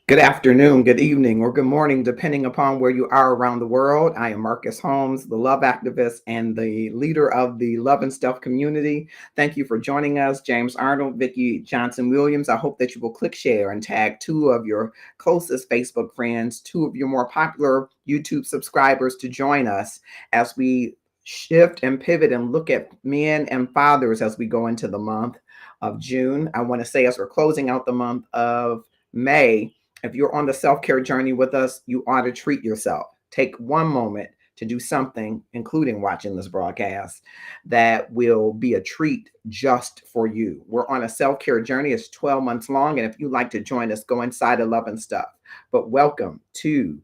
Good afternoon, good evening, or good morning, depending upon where you are around the world. I am Marcus Holmes, the love activist and the leader of the Love and Stuff community. Thank you for joining us, James Arnold, Vicki Johnson Williams. I hope that you will click share and tag two of your closest Facebook friends, two of your more popular YouTube subscribers to join us as we shift and pivot and look at men and fathers as we go into the month of June. I want to say, as we're closing out the month of May, if you're on the self-care journey with us, you ought to treat yourself. Take one moment to do something, including watching this broadcast, that will be a treat just for you. We're on a self-care journey. It's 12 months long. And if you'd like to join us, go inside of Love and Stuff. But welcome to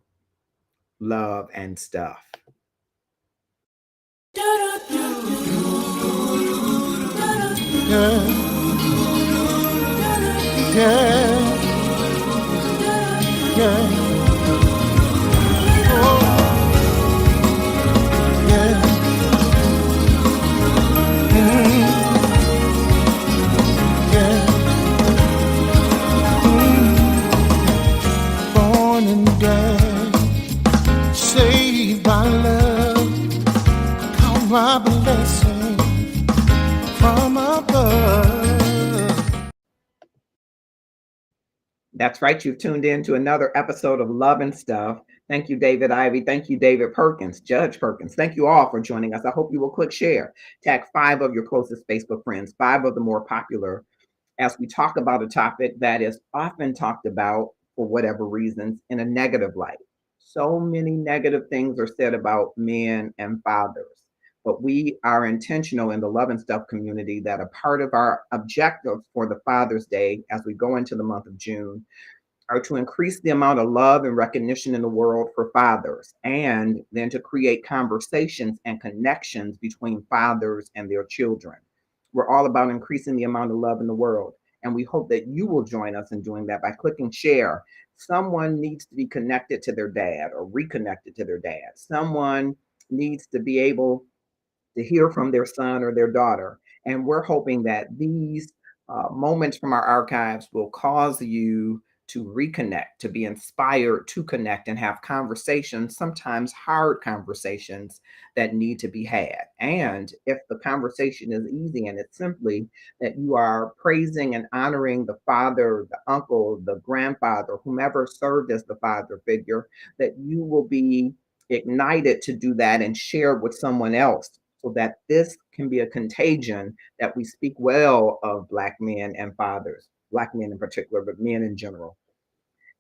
Love and Stuff. Yeah, yeah, yeah. Oh, yeah. Yeah. Born and died, saved by love, count my blessing from above. That's right. You've tuned in to another episode of Love and Stuff. Thank you, David Ivy. Thank you, David Perkins, Judge Perkins. Thank you all for joining us. I hope you will click share, tag five of your closest Facebook friends, five of the more popular, as we talk about a topic that is often talked about for whatever reasons in a negative light. So many negative things are said about men and fathers, but we are intentional in the Love and Stuff community that a part of our objectives for the Father's Day as we go into the month of June are to increase the amount of love and recognition in the world for fathers, and then to create conversations and connections between fathers and their children. We're all about increasing the amount of love in the world. And we hope that you will join us in doing that by clicking share. Someone needs to be connected to their dad or reconnected to their dad. Someone needs to be able to hear from their son or their daughter. And we're hoping that these moments from our archives will cause you to reconnect, to be inspired to connect and have conversations, sometimes hard conversations that need to be had. And if the conversation is easy and it's simply that you are praising and honoring the father, the uncle, the grandfather, whomever served as the father figure, that you will be ignited to do that and share with someone else so that this can be a contagion that we speak well of Black men and fathers, Black men in particular, but men in general.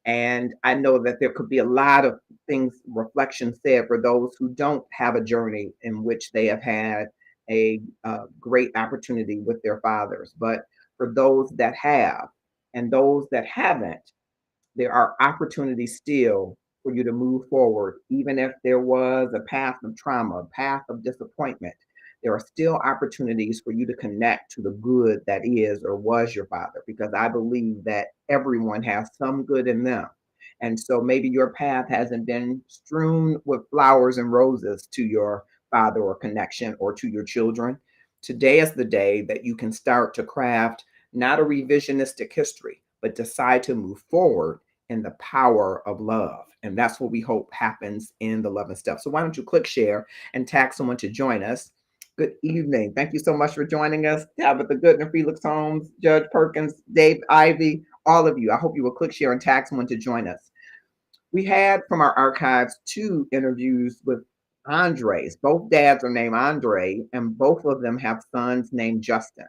And I know that there could be a lot of things, reflections said for those who don't have a journey in which they have had a great opportunity with their fathers. But for those that have and those that haven't, there are opportunities still for you to move forward, even if there was a path of trauma, a path of disappointment. There are still opportunities for you to connect to the good that is or was your father, because I believe that everyone has some good in them. And so maybe your path hasn't been strewn with flowers and roses to your father or connection or to your children. Today is the day that you can start to craft not a revisionistic history, but decide to move forward in the power of love. And that's what we hope happens in the Love and Stuff. So why don't you click share and tag someone to join us? Good evening. Thank you so much for joining us. Tabitha Goodner, Felix Holmes, Judge Perkins, Dave Ivy, all of you. I hope you will click share and tag someone to join us. We had from our archives two interviews with Andres. Both dads are named Andre, and both of them have sons named Justin.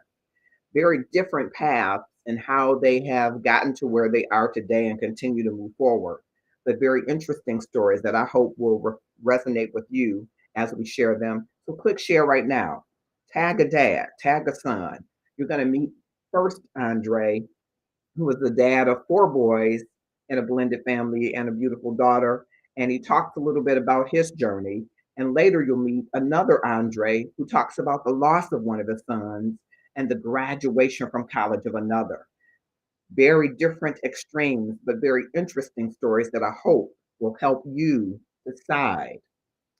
Very different paths and how they have gotten to where they are today and continue to move forward. But very interesting stories that I hope will resonate with you as we share them. So click share right now. Tag a dad, tag a son. You're going to meet first Andre, who was the dad of four boys in a blended family and a beautiful daughter. And he talks a little bit about his journey. And later you'll meet another Andre who talks about the loss of one of his sons and the graduation from college of another. Very different extremes, but very interesting stories that I hope will help you decide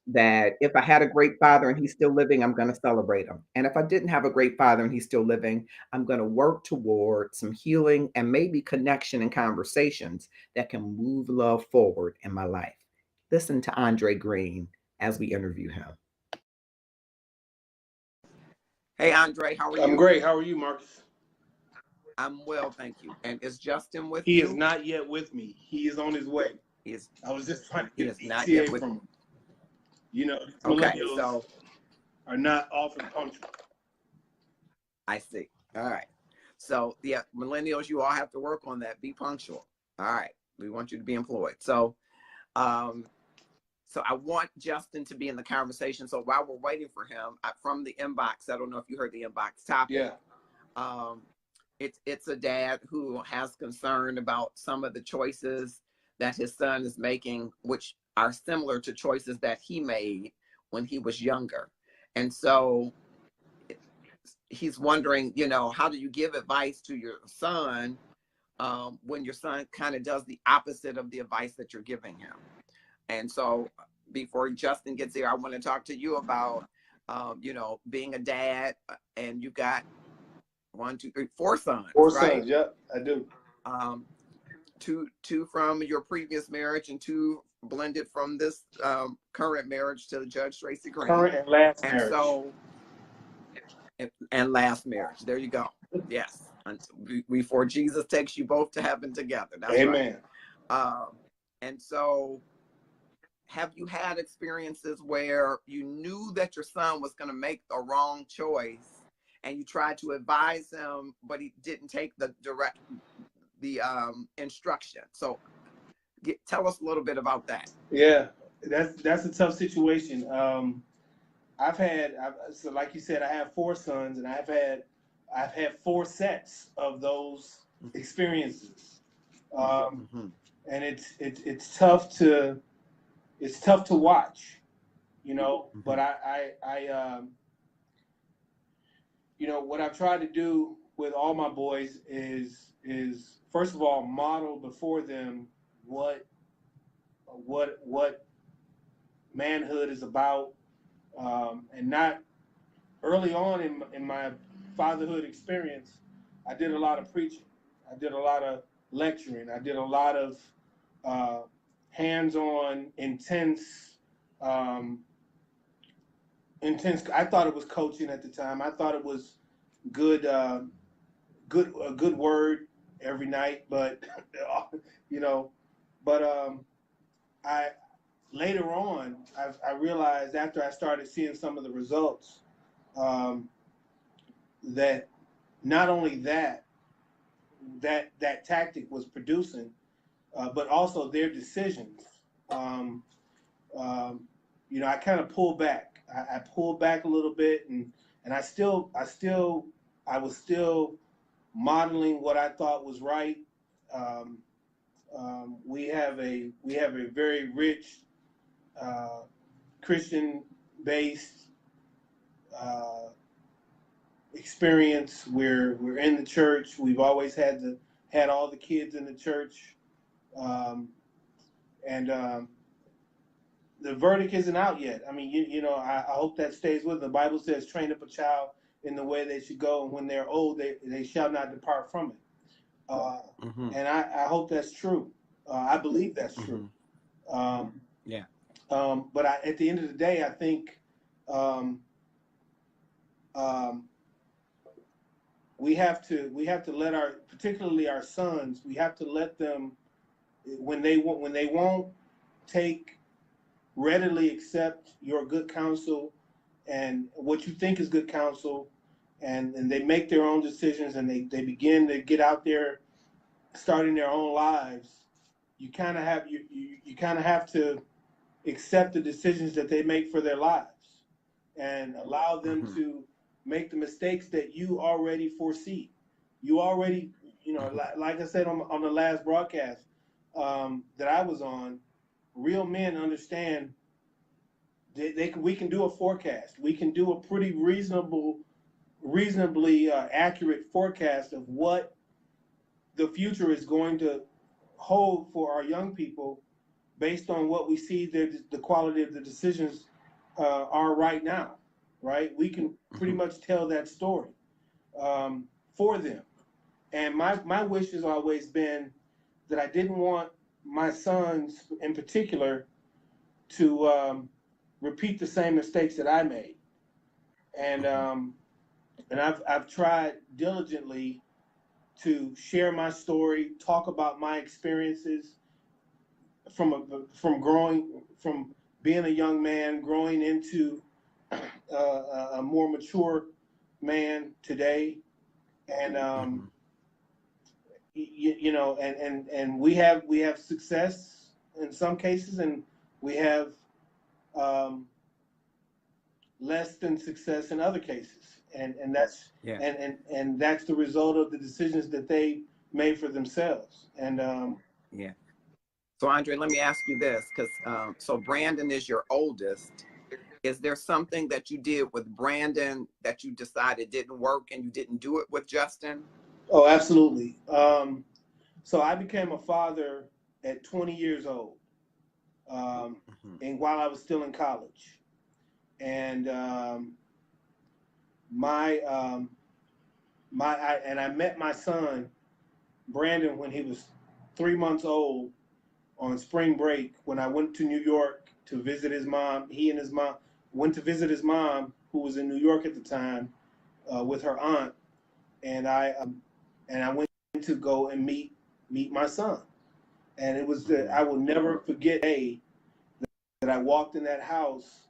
that if I had a great father and he's still living, I'm going to celebrate him. And if I didn't have a great father and he's still living, I'm going to work toward some healing and maybe connection and conversations that can move love forward in my life. Listen to Andre Green as we interview him. Hey, Andre, how are I'm you? great. How are you, Marcus? I'm well, thank you. And is Justin with He you? is not yet with me. He is on his way. I was just trying to get an ETA from him. You know, millennials are not often punctual. I see. All right. So, yeah, millennials, you all have to work on that. Be punctual. All right. We want you to be employed. So I want Justin to be in the conversation. So while we're waiting for him, from the inbox, I don't know if you heard the inbox topic. Yeah. It's a dad who has concern about some of the choices that his son is making, which are similar to choices that he made when he was younger. And so he's wondering, how do you give advice to your son when your son kind of does the opposite of the advice that you're giving him? And so before Justin gets here, I want to talk to you about, being a dad, and you got 1, 2, 3, 4 sons. Four right? sons. Yep, I do. Two from your previous marriage and 2 blended from this current marriage to Judge Tracy Green. Current and last and marriage. So, and last marriage. There you go. Yes. Before Jesus takes you both to heaven together. That's Amen. Right. And so, have you had experiences where you knew that your son was going to make a wrong choice and you tried to advise him, but he didn't take the instruction? So tell us a little bit about that. Yeah, that's a tough situation. So like you said, I have 4 sons, and I've had 4 sets of those experiences. And it's tough to watch, but I what I've tried to do with all my boys is first of all model before them what manhood is about, and not early on in my fatherhood experience. I did a lot of preaching, I did a lot of lecturing, I did a lot of hands-on intense. I thought it was coaching at the time. I thought it was good, a good word every night, but I later on I realized, after I started seeing some of the results, that not only that tactic was producing, but also their decisions. I kind of pulled back. I pulled back a little bit, and I was still modeling what I thought was right. We have a very rich Christian-based experience. We're in the church. We've always had all the kids in the church, and the verdict isn't out yet. I mean, I hope that stays with them. The Bible says, "Train up a child in the way they should go, and when they're old, they shall not depart from it." And I hope that's true. I believe that's true. Yeah. But at the end of the day, I think we have to let particularly our sons, we have to let them, when they won't readily accept your good counsel and what you think is good counsel, and they make their own decisions, and they begin to get out there starting their own lives. You kind of have to accept the decisions that they make for their lives, and allow them to make the mistakes that you already foresee. You already, like I said on the last broadcast that I was on, real men understand we can do a forecast. We can do a pretty reasonably accurate forecast of what the future is going to hold for our young people, based on what we see the quality of the decisions are right now, right? We can pretty much tell that story for them. And my wish has always been that I didn't want my sons in particular to repeat the same mistakes that I made. And I've tried diligently to share my story, talk about my experiences from being a young man, growing into a more mature man today, and you know, and we have success in some cases, and we have um, less than success in other cases, and that's Yeah. and that's the result of the decisions that they made for themselves. And Yeah. So Andre, let me ask you this, because so Brandon is your oldest. Is there something that you did with Brandon that you decided didn't work and you didn't do it with Justin? oh, absolutely. So I became a father at 20 years old, and while I was still in college, and my I met my son Brandon when he was 3 months old on spring break when I went to New York to visit his mom. He and his mom went to visit his mom, who was in New York at the time, with her aunt, and I went to go and meet my son. And it was I will never forget the day that I walked in that house,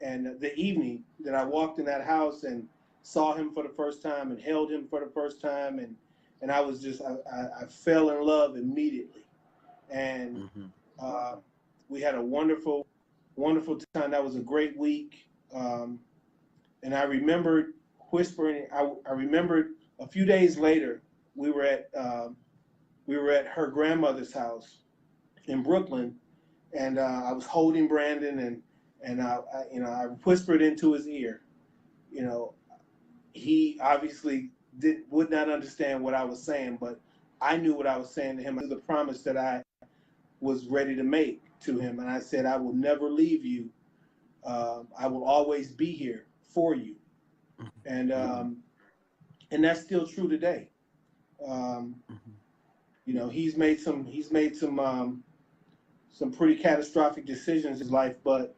and the evening that I walked in that house and saw him for the first time and held him for the first time, and I was just I fell in love immediately, and we had a wonderful time. That was a great week, and I remembered whispering. I remembered a few days later we were at her grandmother's house in Brooklyn, and I was holding Brandon, and I whispered into his ear. You know, he obviously would not understand what I was saying, but I knew what I was saying to him. I knew the promise that I was ready to make to him, and I said, I will never leave you. I will always be here for you, and that's still true today. You know, he's made some pretty catastrophic decisions in his life, but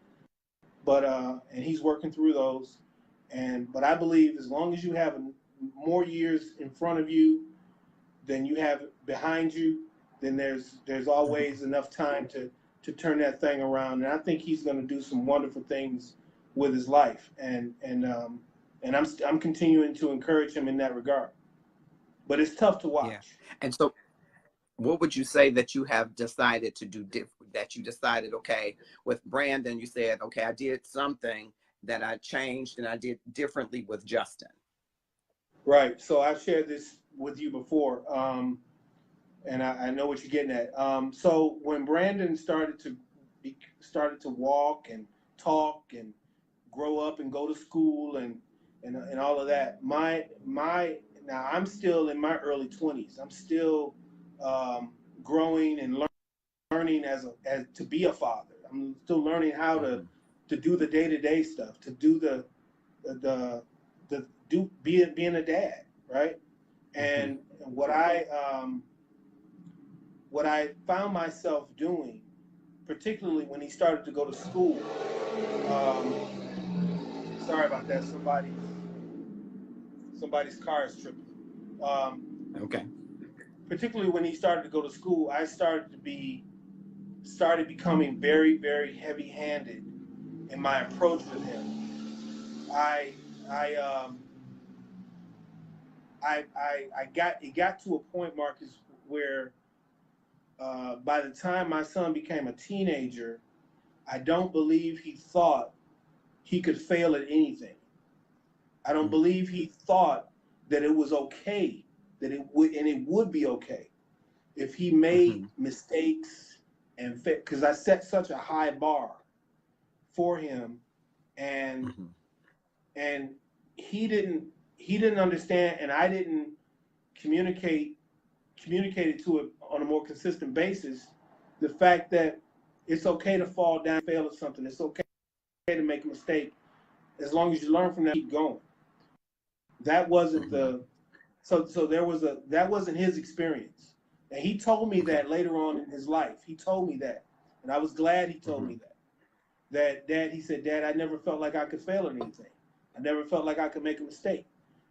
and he's working through those. But I believe as long as you have more years in front of you than you have behind you, then there's always enough time to turn that thing around. And I think he's going to do some wonderful things with his life. And I'm continuing to encourage him in that regard. But it's tough to watch. Yeah. And so what would you say that you have decided to do that you decided, okay, with Brandon, you said, okay, I did something that I changed and I did differently with Justin? Right. So I've shared this with you before, and I know what you're getting at. So when Brandon started to walk and talk and grow up and go to school and all of that, now I'm still in my early 20s. I'm still growing and learning as to be a father. I'm still learning how to do the day-to-day stuff, to do being a dad, right? And what I found myself doing, particularly when he started to go to school. Sorry about that. Somebody's car is tripping. Okay. Particularly when he started to go to school, I started becoming very, very heavy-handed in my approach with him. It got to a point, Marcus, where by the time my son became a teenager, I don't believe he thought he could fail at anything. I don't believe he thought that it was okay, that it would be okay if he made mistakes and because I set such a high bar for him, and he didn't understand, and I didn't communicate it to it on a more consistent basis, the fact that it's okay to fall down and fail at something. It's okay to make a mistake. As long as you learn from that, keep going. That wasn't the so there was that wasn't his experience. And he told me that later on in his life. He told me that. And I was glad he told me that. That Dad, he said, Dad, I never felt like I could fail at anything. I never felt like I could make a mistake.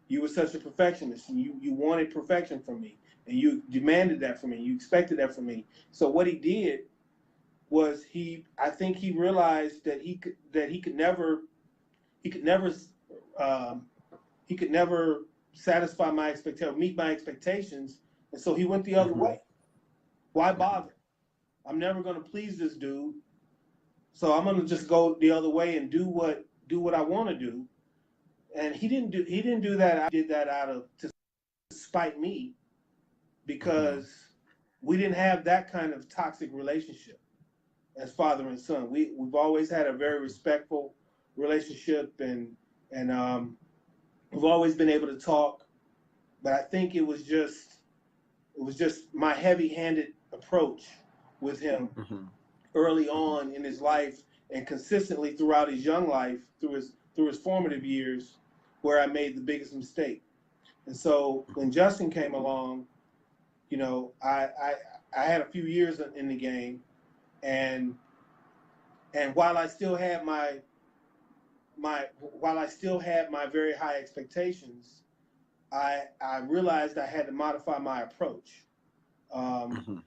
You were such a perfectionist, and you wanted perfection from me, and you demanded that from me. You expected that from me. So what he did was I think he realized that he could never satisfy my expectations, meet my expectations, and so he went the other way. Why bother? I'm never going to please this dude, so I'm going to just go the other way and do what I want to do. And he didn't do that. I did that to spite me, because we didn't have that kind of toxic relationship as father and son. We've always had a very respectful relationship, and we've always been able to talk. But I think it was just my heavy-handed approach with him early on in his life, and consistently throughout his young life, through his formative years, where I made the biggest mistake. And so when Justin came along, you know, I had a few years in the game, and while I still had my very high expectations, I realized I had to modify my approach. And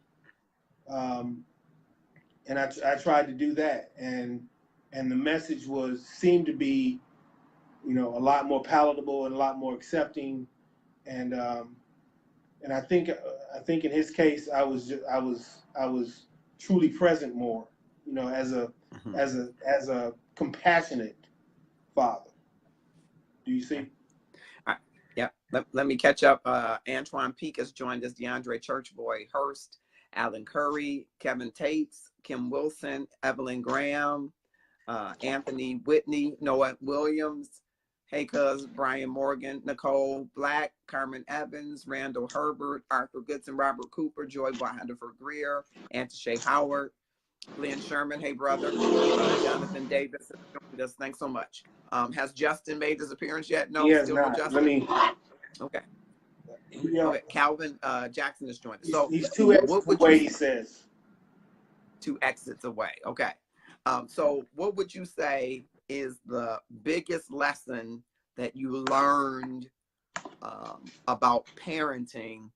I tried to do that, and the message seemed to be, you know, a lot more palatable and a lot more accepting, and I think in his case I was truly present more, you know, as a compassionate father. Do you see? Yeah. Let me catch up. Antoine Peak has joined us. DeAndre Churchboy Hurst, Alan Curry, Kevin Tates, Kim Wilson, Evelyn Graham, Anthony Whitney, Noah Williams, Hey Cuz, Brian Morgan, Nicole Black, Carmen Evans, Randall Herbert, Arthur Goodson, Robert Cooper, Joy Wahenderford Greer, Antashay Howard, Lynn Sherman, hey brother, Jonathan Davis has joined us. Thanks so much. Has Justin made his appearance yet? No, he has still not. no Justin. Okay. Yeah. Okay. Calvin Jackson has joined us. So he's 2 exits away, he says. 2 exits away. Okay. So what would you say is the biggest lesson that you learned about parenting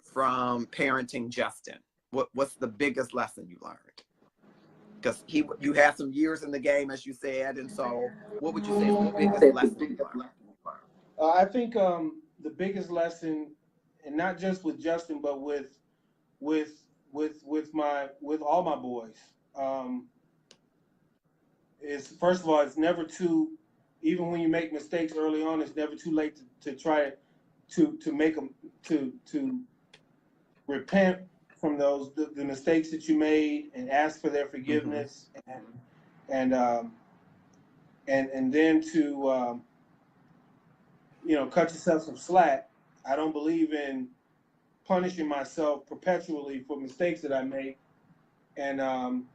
from parenting Justin? What's the biggest lesson you learned? Because you had some years in the game, as you said, and so what would you say is the biggest lesson you learned? I think the biggest lesson, and not just with Justin, but with all my boys, is, first of all, it's never too, even when you make mistakes early on, it's never too late to try to make them, to repent from the mistakes that you made, and ask for their forgiveness, and then to you know, cut yourself some slack. I don't believe in punishing myself perpetually for mistakes that I make, and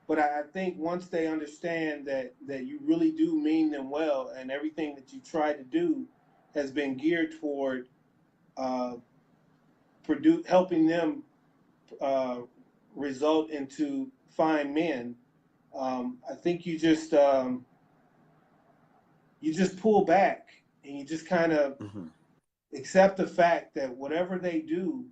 but I think once they understand that you really do mean them well, and everything that you try to do has been geared toward helping them result into fine men, I think you just pull back, and you just kind of accept the fact that whatever they do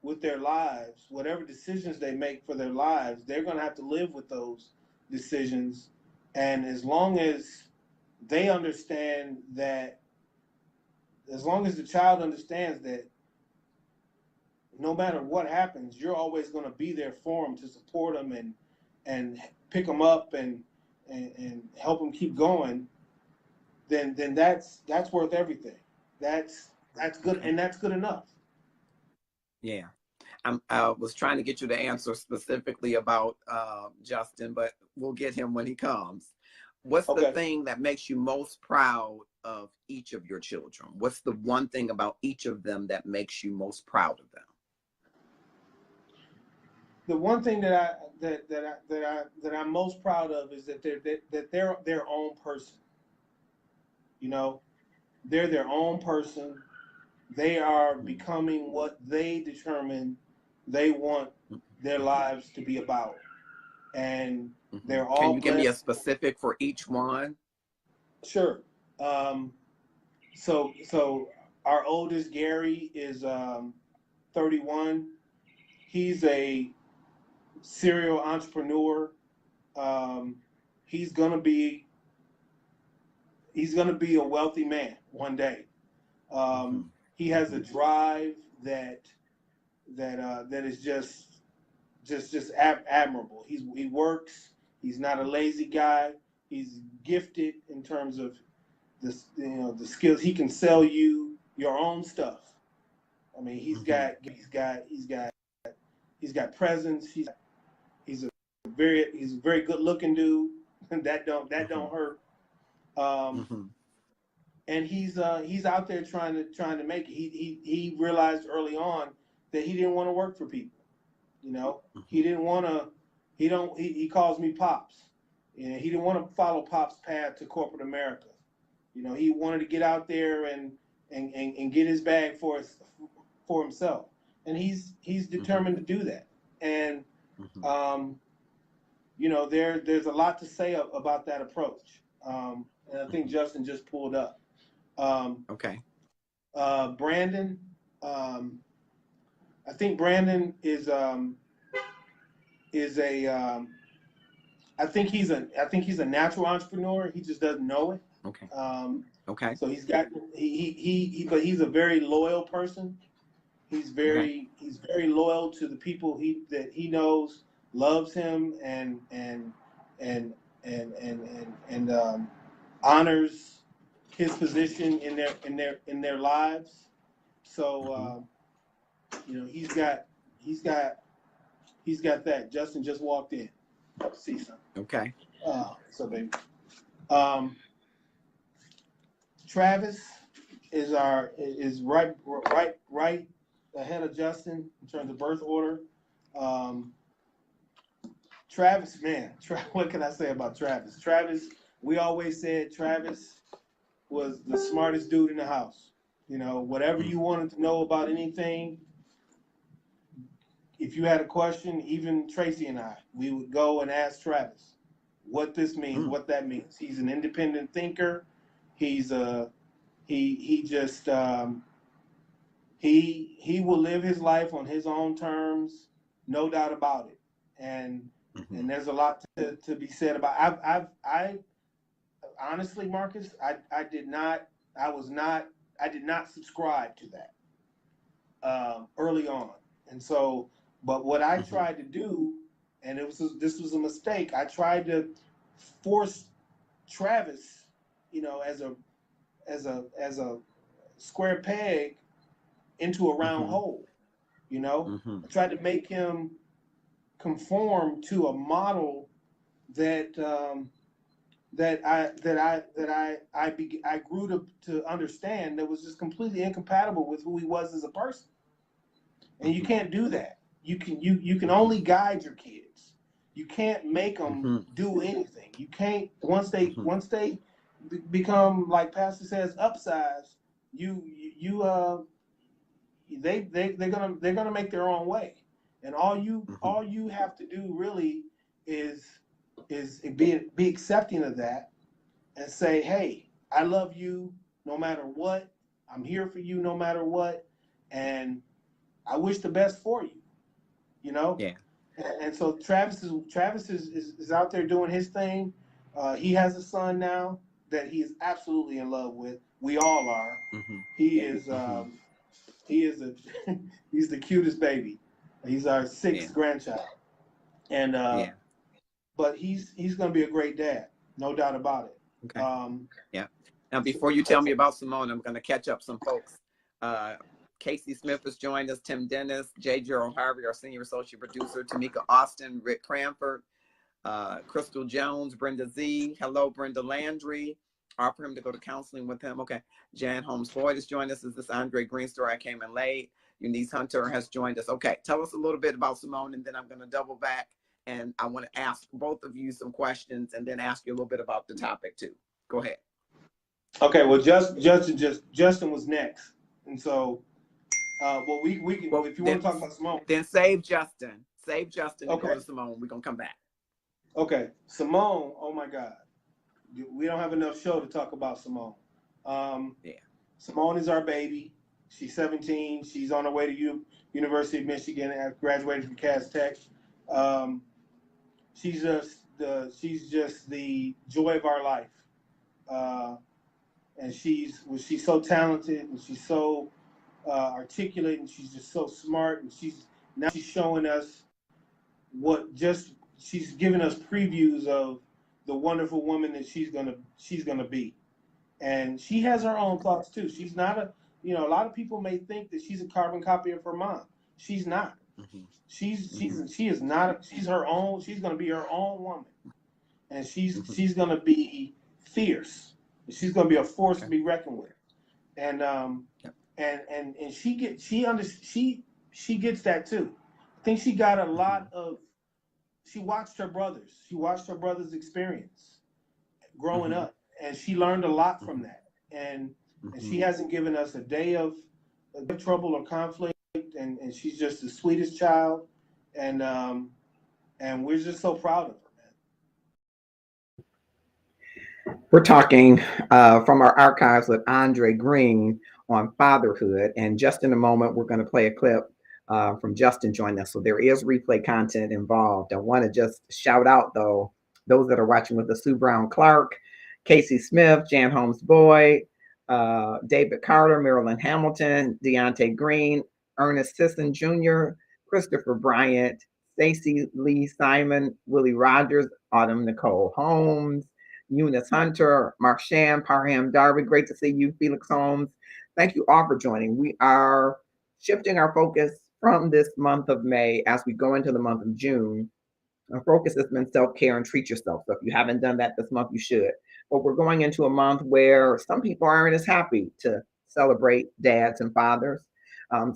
with their lives, whatever decisions they make for their lives, they're going to have to live with those decisions. And as long as they understand that, as long as the child understands that no matter what happens, you're always going to be there for them, to support them and pick them up and help them keep going, then that's worth everything. That's good, and that's good enough. Yeah. I was trying to get you to answer specifically about Justin, but we'll get him when he comes. What's the thing that makes you most proud of each of your children? What's the one thing about each of them that makes you most proud of them? the one thing that I'm most proud of is that they're their own person. You know, they're their own person. They are becoming what they determine they want their lives to be about, and they're all. Can you give me a blessed. specific for each one? Sure. So our oldest, Gary, is 31. He's a serial entrepreneur. He's gonna be a wealthy man one day. He has a drive that is just admirable. He works. He's not a lazy guy. He's gifted in terms of this, the skills. He can sell you your own stuff. I mean, he's got presence. He's a very good looking dude. that don't hurt. And he's out there trying to make it. He realized early on that he didn't want to work for people. You know, he didn't want to. He calls me Pops. You know, he didn't want to follow Pop's path to corporate America. You know, he wanted to get out there and get his bag for himself, and he's determined to do that. And you know, there's a lot to say about that approach. And I think Justin just pulled up. Okay. Brandon, I think Brandon is a I think he's a natural entrepreneur. He just doesn't know it. Okay. Okay. So but he's a very loyal person. He's very loyal to the people that he knows loves him and honors his position in their lives. So you know, he's got that. Justin just walked in. See something. Okay. So baby. Travis is right ahead of Justin in terms of birth order. Travis, man, what can I say about Travis? Travis, we always said Travis was the smartest dude in the house. You know, whatever you wanted to know about anything, if you had a question, even Tracy and I, we would go and ask Travis what this means, what that means. He's an independent thinker. He's he will live his life on his own terms, no doubt about it. And there's a lot to be said about. I honestly, Marcus, I did not subscribe to that early on, and so. But what I tried to do, and this was a mistake. I tried to force Travis, you know, as a square peg into a round hole. You know, I tried to make him conform to a model that I grew to understand that was just completely incompatible with who he was as a person. And you can't do that. You can only guide your kids. You can't make them do anything. You can't once they become, like Pastor says, upsized. They're gonna make their own way. And all you have to do really is be accepting of that and say, hey, I love you no matter what. I'm here for you no matter what, and I wish the best for you. You know? Yeah. And so Travis is out there doing his thing. He has a son now that he is absolutely in love with. We all are. He is he's the cutest baby. He's our sixth grandchild. And but he's gonna be a great dad, no doubt about it. Okay. Now before you tell me about Simone, I'm gonna catch up some folks. Casey Smith has joined us, Tim Dennis, J. Gerald Harvey, our senior associate producer, Tamika Austin, Rick Cranford, Crystal Jones, Brenda Z. Hello, Brenda Landry. Offer him to go to counseling with him. Okay. Jan Holmes Floyd has joined us. Is this Andre Green story? I came in late. Eunice Hunter has joined us. Okay, tell us a little bit about Simone, and then I'm going to double back, and I want to ask both of you some questions, and then ask you a little bit about the topic too. Go ahead. Okay, well, Justin was next, and so well, we can, Well, if you want to talk about Simone. Then save Justin. Save Justin and Okay. go to Simone. We're going to come back. Okay, Simone, oh my God. We don't have enough show to talk about Simone. Yeah. Simone is our baby. She's 17. She's on her way to University of Michigan after graduating from Cass Tech. She's just the joy of our life. And she's so talented, and she's so articulate, and she's just so smart, and she's showing us she's giving us previews of the wonderful woman that she's gonna be. And she has her own thoughts too. She's not a lot of people may think that she's a carbon copy of her mom. She's not. Mm-hmm. She is not. She's her own. She's gonna be her own woman, and she's gonna be fierce. She's gonna be a force to be reckoned with. And and she gets that too. I think she got a lot of. She watched her brothers. She watched her brothers' experience growing up, and she learned a lot from that. And she hasn't given us a day of trouble or conflict. And she's just the sweetest child. And we're just so proud of her, man. We're talking from our archives with Andre Green on fatherhood. And just in a moment, we're going to play a clip from Justin joining us. So there is replay content involved. I want to just shout out, though, those that are watching with us: Sue Brown Clark, Casey Smith, Jan Holmes Boyd, David Carter, Marilyn Hamilton, Deontay Green, Ernest Sisson Jr., Christopher Bryant, Stacy Lee Simon, Willie Rogers, Autumn Nicole Holmes, Eunice Hunter, Mark Sham, Parham Darby. Great to see you, Felix Holmes. Thank you all for joining. We are shifting our focus from this month of May as we go into the month of June. Our focus has been self-care and treat yourself. So if you haven't done that this month, you should. But we're going into a month where some people aren't as happy to celebrate dads and fathers.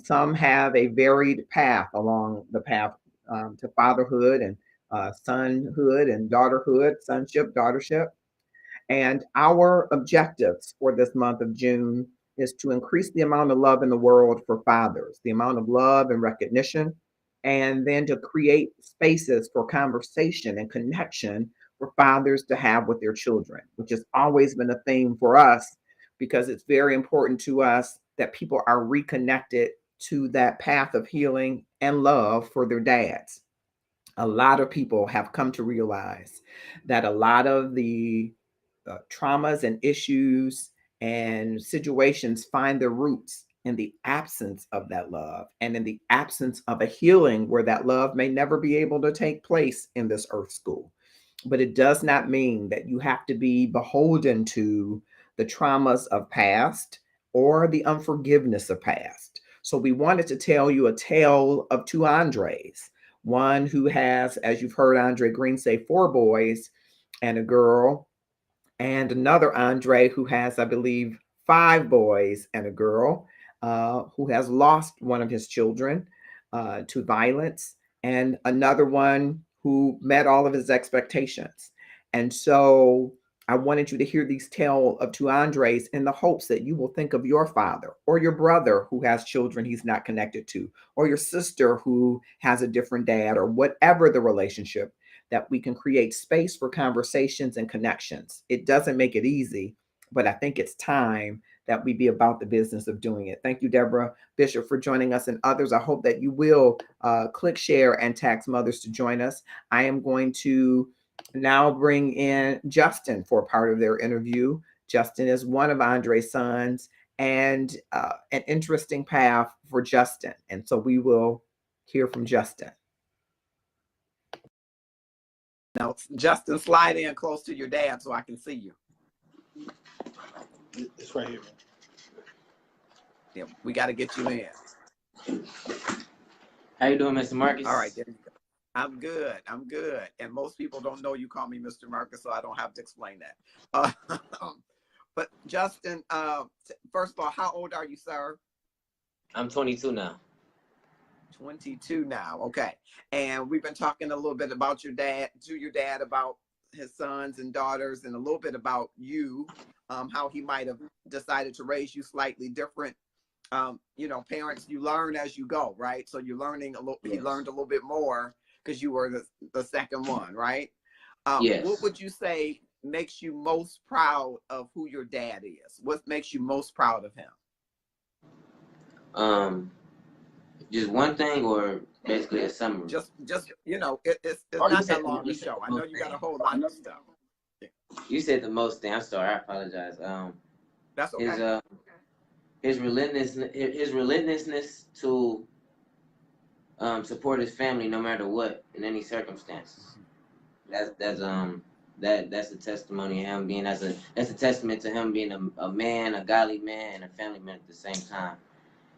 Some have a varied path along the path to fatherhood and sonhood and daughterhood, sonship, daughtership. And our objectives for this month of June is to increase the amount of love in the world for fathers, the amount of love and recognition, and then to create spaces for conversation and connection for fathers to have with their children, which has always been a theme for us because it's very important to us that people are reconnected to that path of healing and love for their dads. A lot of people have come to realize that a lot of the traumas and issues and situations find their roots in the absence of that love and in the absence of a healing where that love may never be able to take place in this earth school. But it does not mean that you have to be beholden to the traumas of past or the unforgiveness of past. So we wanted to tell you a tale of two Andres, one who has, as you've heard Andre Green say, 4 boys and a girl, and another Andre who has, I believe, 5 boys and a girl, who has lost one of his children to violence, and another one who met all of his expectations. And so I wanted you to hear these tale of 2 Andres in the hopes that you will think of your father or your brother who has children he's not connected to, or your sister who has a different dad, or whatever the relationship, that we can create space for conversations and connections. It doesn't make it easy, but I think it's time that we be about the business of doing it. Thank you, Deborah Bishop, for joining us, and others. I hope that you will click share and tag some others to join us. I am going to now bring in Justin for part of their interview. Justin is one of Andre's sons, and an interesting path for Justin. And so we will hear from Justin. Now, Justin, slide in close to your dad so I can see you. It's right here. Yeah, we got to get you in. How you doing, Mr. Marcus? All right, there you go. I'm good. I'm good. And most people don't know you call me Mr. Marcus, so I don't have to explain that. But Justin, first of all, how old are you, sir? I'm 22 now. 22 now. Okay. And we've been talking a little bit about your dad, about his sons and daughters, and a little bit about you, how he might have decided to raise you slightly different. You know, parents, you learn as you go, right? So you're learning a little, Yes. he learned a little bit more because you were the second one, right? Yes. What would you say makes you most proud of who your dad is? What makes you most proud of him? Just one thing, or basically a summary? Just you know, it's Or not that long a show. I know you got a whole lot of stuff. You said the most thing. I'm sorry. I apologize. That's okay. His relentlessness to support his family no matter what in any circumstances. That's a testimony of him being that's a testament to him being a man, a godly man, and a family man at the same time.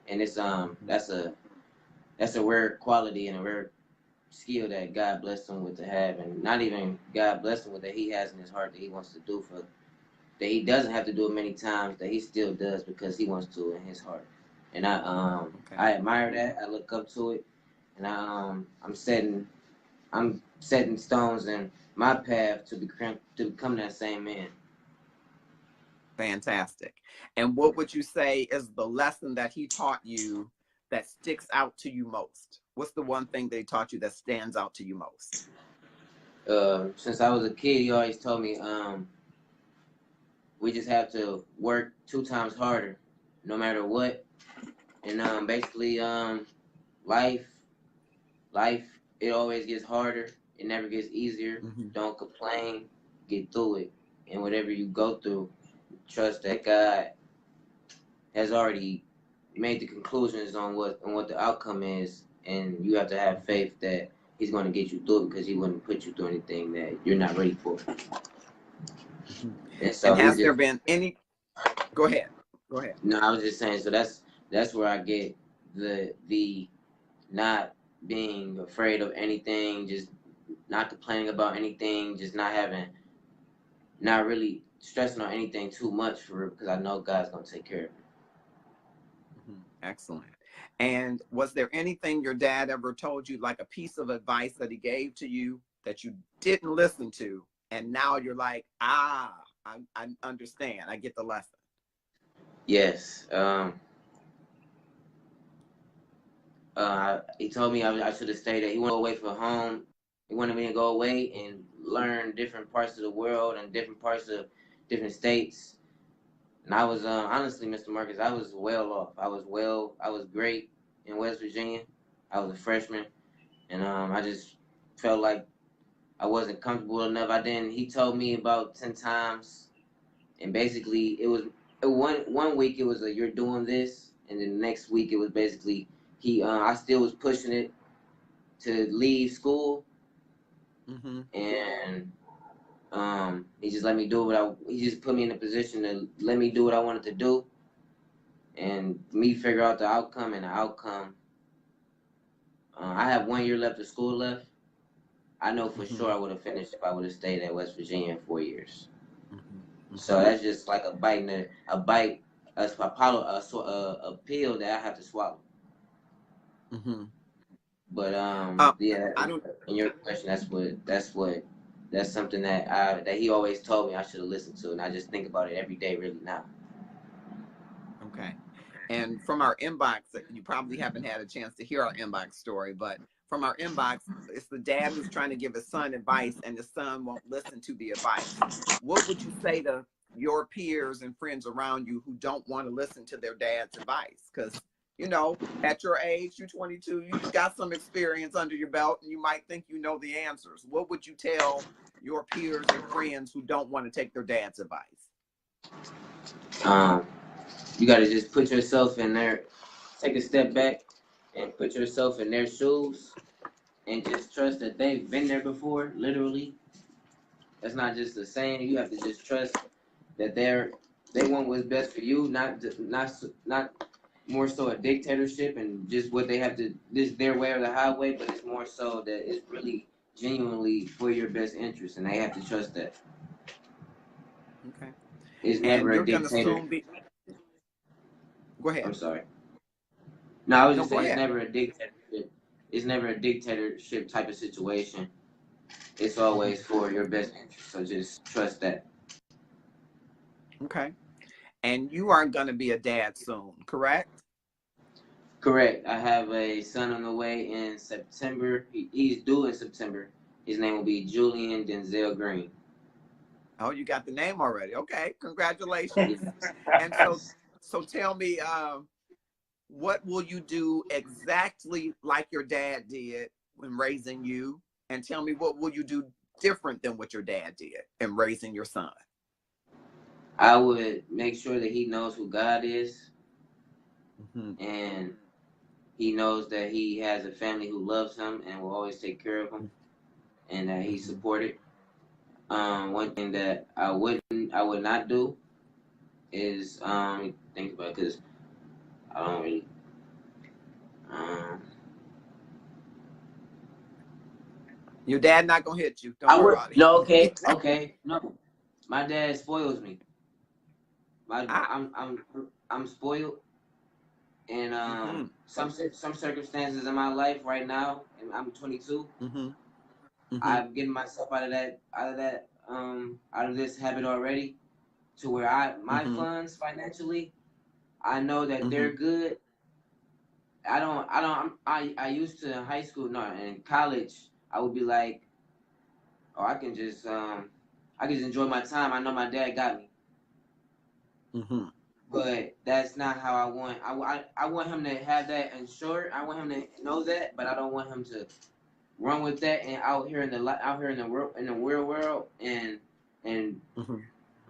And it's that's a rare quality and a rare skill that God blessed him with to have, and not even God blessed him with, that he has in his heart that he wants to do for, that he doesn't have to do it many times, that he still does because he wants to in his heart. And I admire that. I look up to it, and I'm setting stones in my path to become that same man. Fantastic. And what would you say is the lesson that he taught you that sticks out to you most? What's the one thing they taught you that stands out to you most? Since I was a kid, he always told me, we just have to work 2 times harder, no matter what. And basically, life, it always gets harder. It never gets easier. Mm-hmm. Don't complain. Get through it. And whatever you go through, trust that God has already made the conclusions on what the outcome is, and you have to have faith that he's going to get you through it, because he wouldn't put you through anything that you're not ready for. Mm-hmm. And so and has there been any? Go ahead. No, I was just saying. So that's where I get the not being afraid of anything, just not complaining about anything, just not really stressing on anything too much for it, because I know God's gonna take care of it. Mm-hmm. Excellent. And was there anything your dad ever told you, like a piece of advice that he gave to you that you didn't listen to, and now you're like, I understand, I get the lesson? Yes. He told me I should have stayed there. He wanted to go away from home. He wanted me to go away and learn different parts of the world and different parts of different states. And I was, honestly, Mr. Marcus, I was well off. I was great in West Virginia. I was a freshman. And I just felt like I wasn't comfortable enough. He told me about 10 times. And basically, it was one week it was you're doing this. And then the next week it was basically, I still was pushing it to leave school. Mm-hmm. And he just let me do he just put me in a position to let me do what I wanted to do, and me figure out the outcome. And the outcome, I have 1 year left of school left. I know for sure I would have finished if I would have stayed at West Virginia in 4 years. Mm-hmm. So that's just like a pill that I have to swallow. Mm-hmm. But yeah, I don't. in your question, that's something that he always told me I should have listened to, and I just think about it every day, really, now. Okay. And from our inbox, you probably haven't had a chance to hear our inbox story, but from our inbox, it's the dad who's trying to give his son advice, and the son won't listen to the advice. What would you say to your peers and friends around you who don't want to listen to their dad's advice? Because, you know, at your age, you're 22, you got some experience under your belt, and you might think you know the answers. What would you tell your peers and friends who don't want to take their dad's advice? You got to just put yourself in there, take a step back and put yourself in their shoes, and just trust that they've been there before, literally. That's not just a saying. You have to just trust that they want what's best for you, not more so a dictatorship and just what they have to, this their way or the highway, but it's more so that it's really genuinely for your best interest, and they have to trust that. Okay. It's never a dictator. Go ahead. I'm sorry. No, I was just saying it's never a dictatorship. it's never a dictatorship type of situation. It's always for your best interest. So just trust that. Okay. And you aren't going to be a dad soon, correct? Correct. I have a son on the way in September. He's due in September. His name will be Julian Denzel Green. Oh, you got the name already. Okay, congratulations. And so tell me, what will you do exactly like your dad did when raising you? And tell me, what will you do different than what your dad did in raising your son? I would make sure that he knows who God is, Mm-hmm. and he knows that he has a family who loves him and will always take care of him, and that he's supported. One thing that I would not do is think about it, because I don't really Your dad not gonna hit you. Don't I worry would about no it. okay no. My dad spoils me. Ah. I'm spoiled, and Mm-hmm. some circumstances in my life right now, and I'm 22. Mm-hmm. Mm-hmm. I'm getting myself out of this habit already, to where my Mm-hmm. funds financially, I know that Mm-hmm. they're good. I used to in high school, no, in college, I would be like, oh, I can just enjoy my time. I know my dad got me. Mm-hmm. But that's not how I want. I want him to have that insured. I want him to know that, but I don't want him to run with that and out here in the world, in the real world, and Mm-hmm.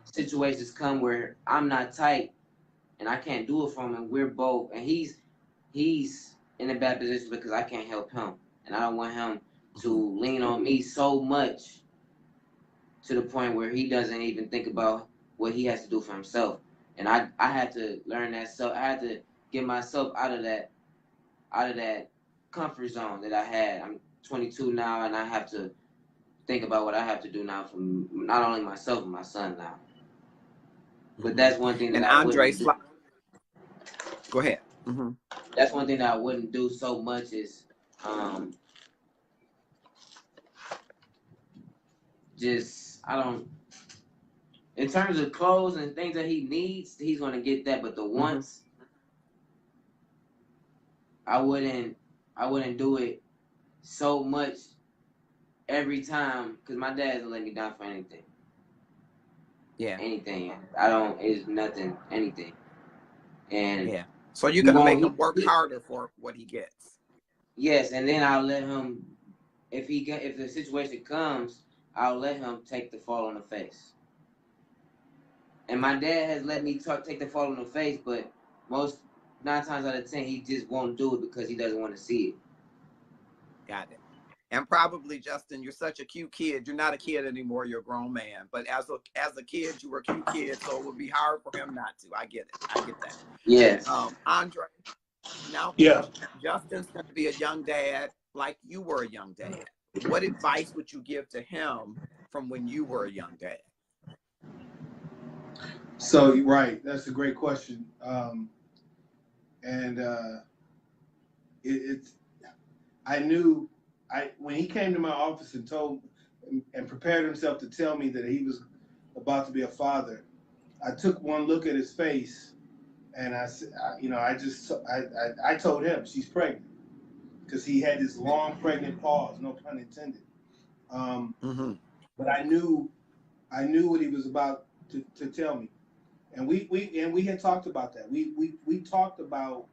situations come where I'm not tight and I can't do it for him, and we're both, and he's in a bad position because I can't help him, and I don't want him to lean on me so much to the point where he doesn't even think about what he has to do for himself. And I had to learn that. So I had to get myself out of that comfort zone that I had. I'm 22 now, and I have to think about what I have to do now for not only myself but my son now. But that's one thing that And I Andre, wouldn't do. go ahead. Mm-hmm. That's one thing that I wouldn't do so much is just I don't. In terms of clothes and things that he needs, he's gonna get that. But the wants, I wouldn't do it so much every time, because my dad doesn't let me down for anything. Yeah. Anything. I don't. It's nothing. Anything. And Yeah. So you're he gonna make won't. him work harder for what he gets. Yes, and then I'll let him. If the situation comes, I'll let him take the fall on the face. And my dad has let me take the fall on the face, but most 9 times out of 10, he just won't do it because he doesn't want to see it. Got it. And probably, Justin, you're such a cute kid. You're not a kid anymore. You're a grown man. But as a kid, you were a cute kid, so it would be hard for him not to. I get it. I get that. Yes. Andre, now Yeah. Justin's going to be a young dad like you were a young dad. What advice would you give to him from when you were a young dad? So you're right. That's a great question. I knew when he came to my office and told and prepared himself to tell me that he was about to be a father, I took one look at his face, and I said, I told him she's pregnant, because he had this long pregnant pause, no pun intended. But I knew what he was about to tell me, and we had talked about that. We talked about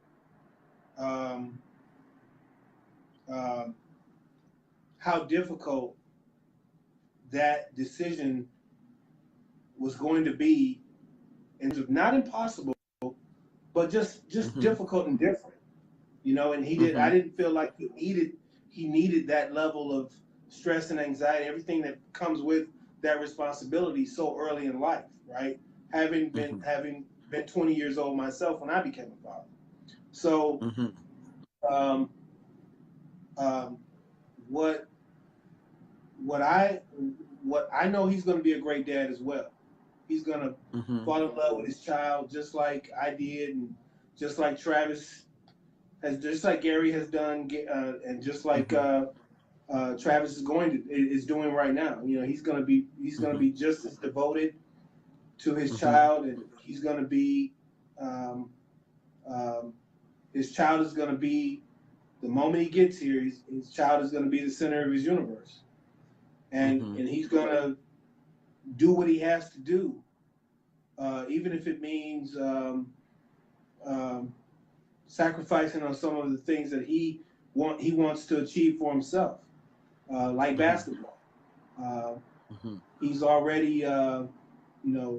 how difficult that decision was going to be, and not impossible, but just difficult and different, And he did. I didn't feel like he needed that level of stress and anxiety, everything that comes with that responsibility so early in life, right? Having been 20 years old myself when I became a father, so what I know, he's going to be a great dad as well. He's going to fall in love with his child just like I did, and just like Travis just like Gary has done, and just like Travis is doing right now. You know, he's gonna be just as devoted to his child, and he's gonna be um, his child is gonna be, the moment he gets here, his child is gonna be the center of his universe, and he's gonna do what he has to do, even if it means sacrificing on some of the things that he wants to achieve for himself, like basketball. He's already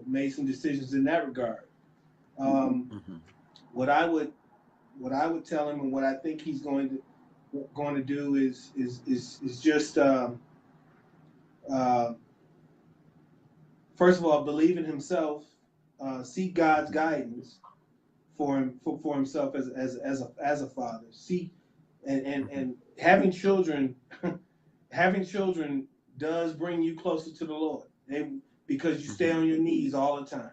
made some decisions in that regard. What I would tell him, and what I think he's going to do is just first of all, believe in himself, seek God's guidance for himself as a father. See, and having children does bring you closer to the Lord, because you stay on your knees all the time,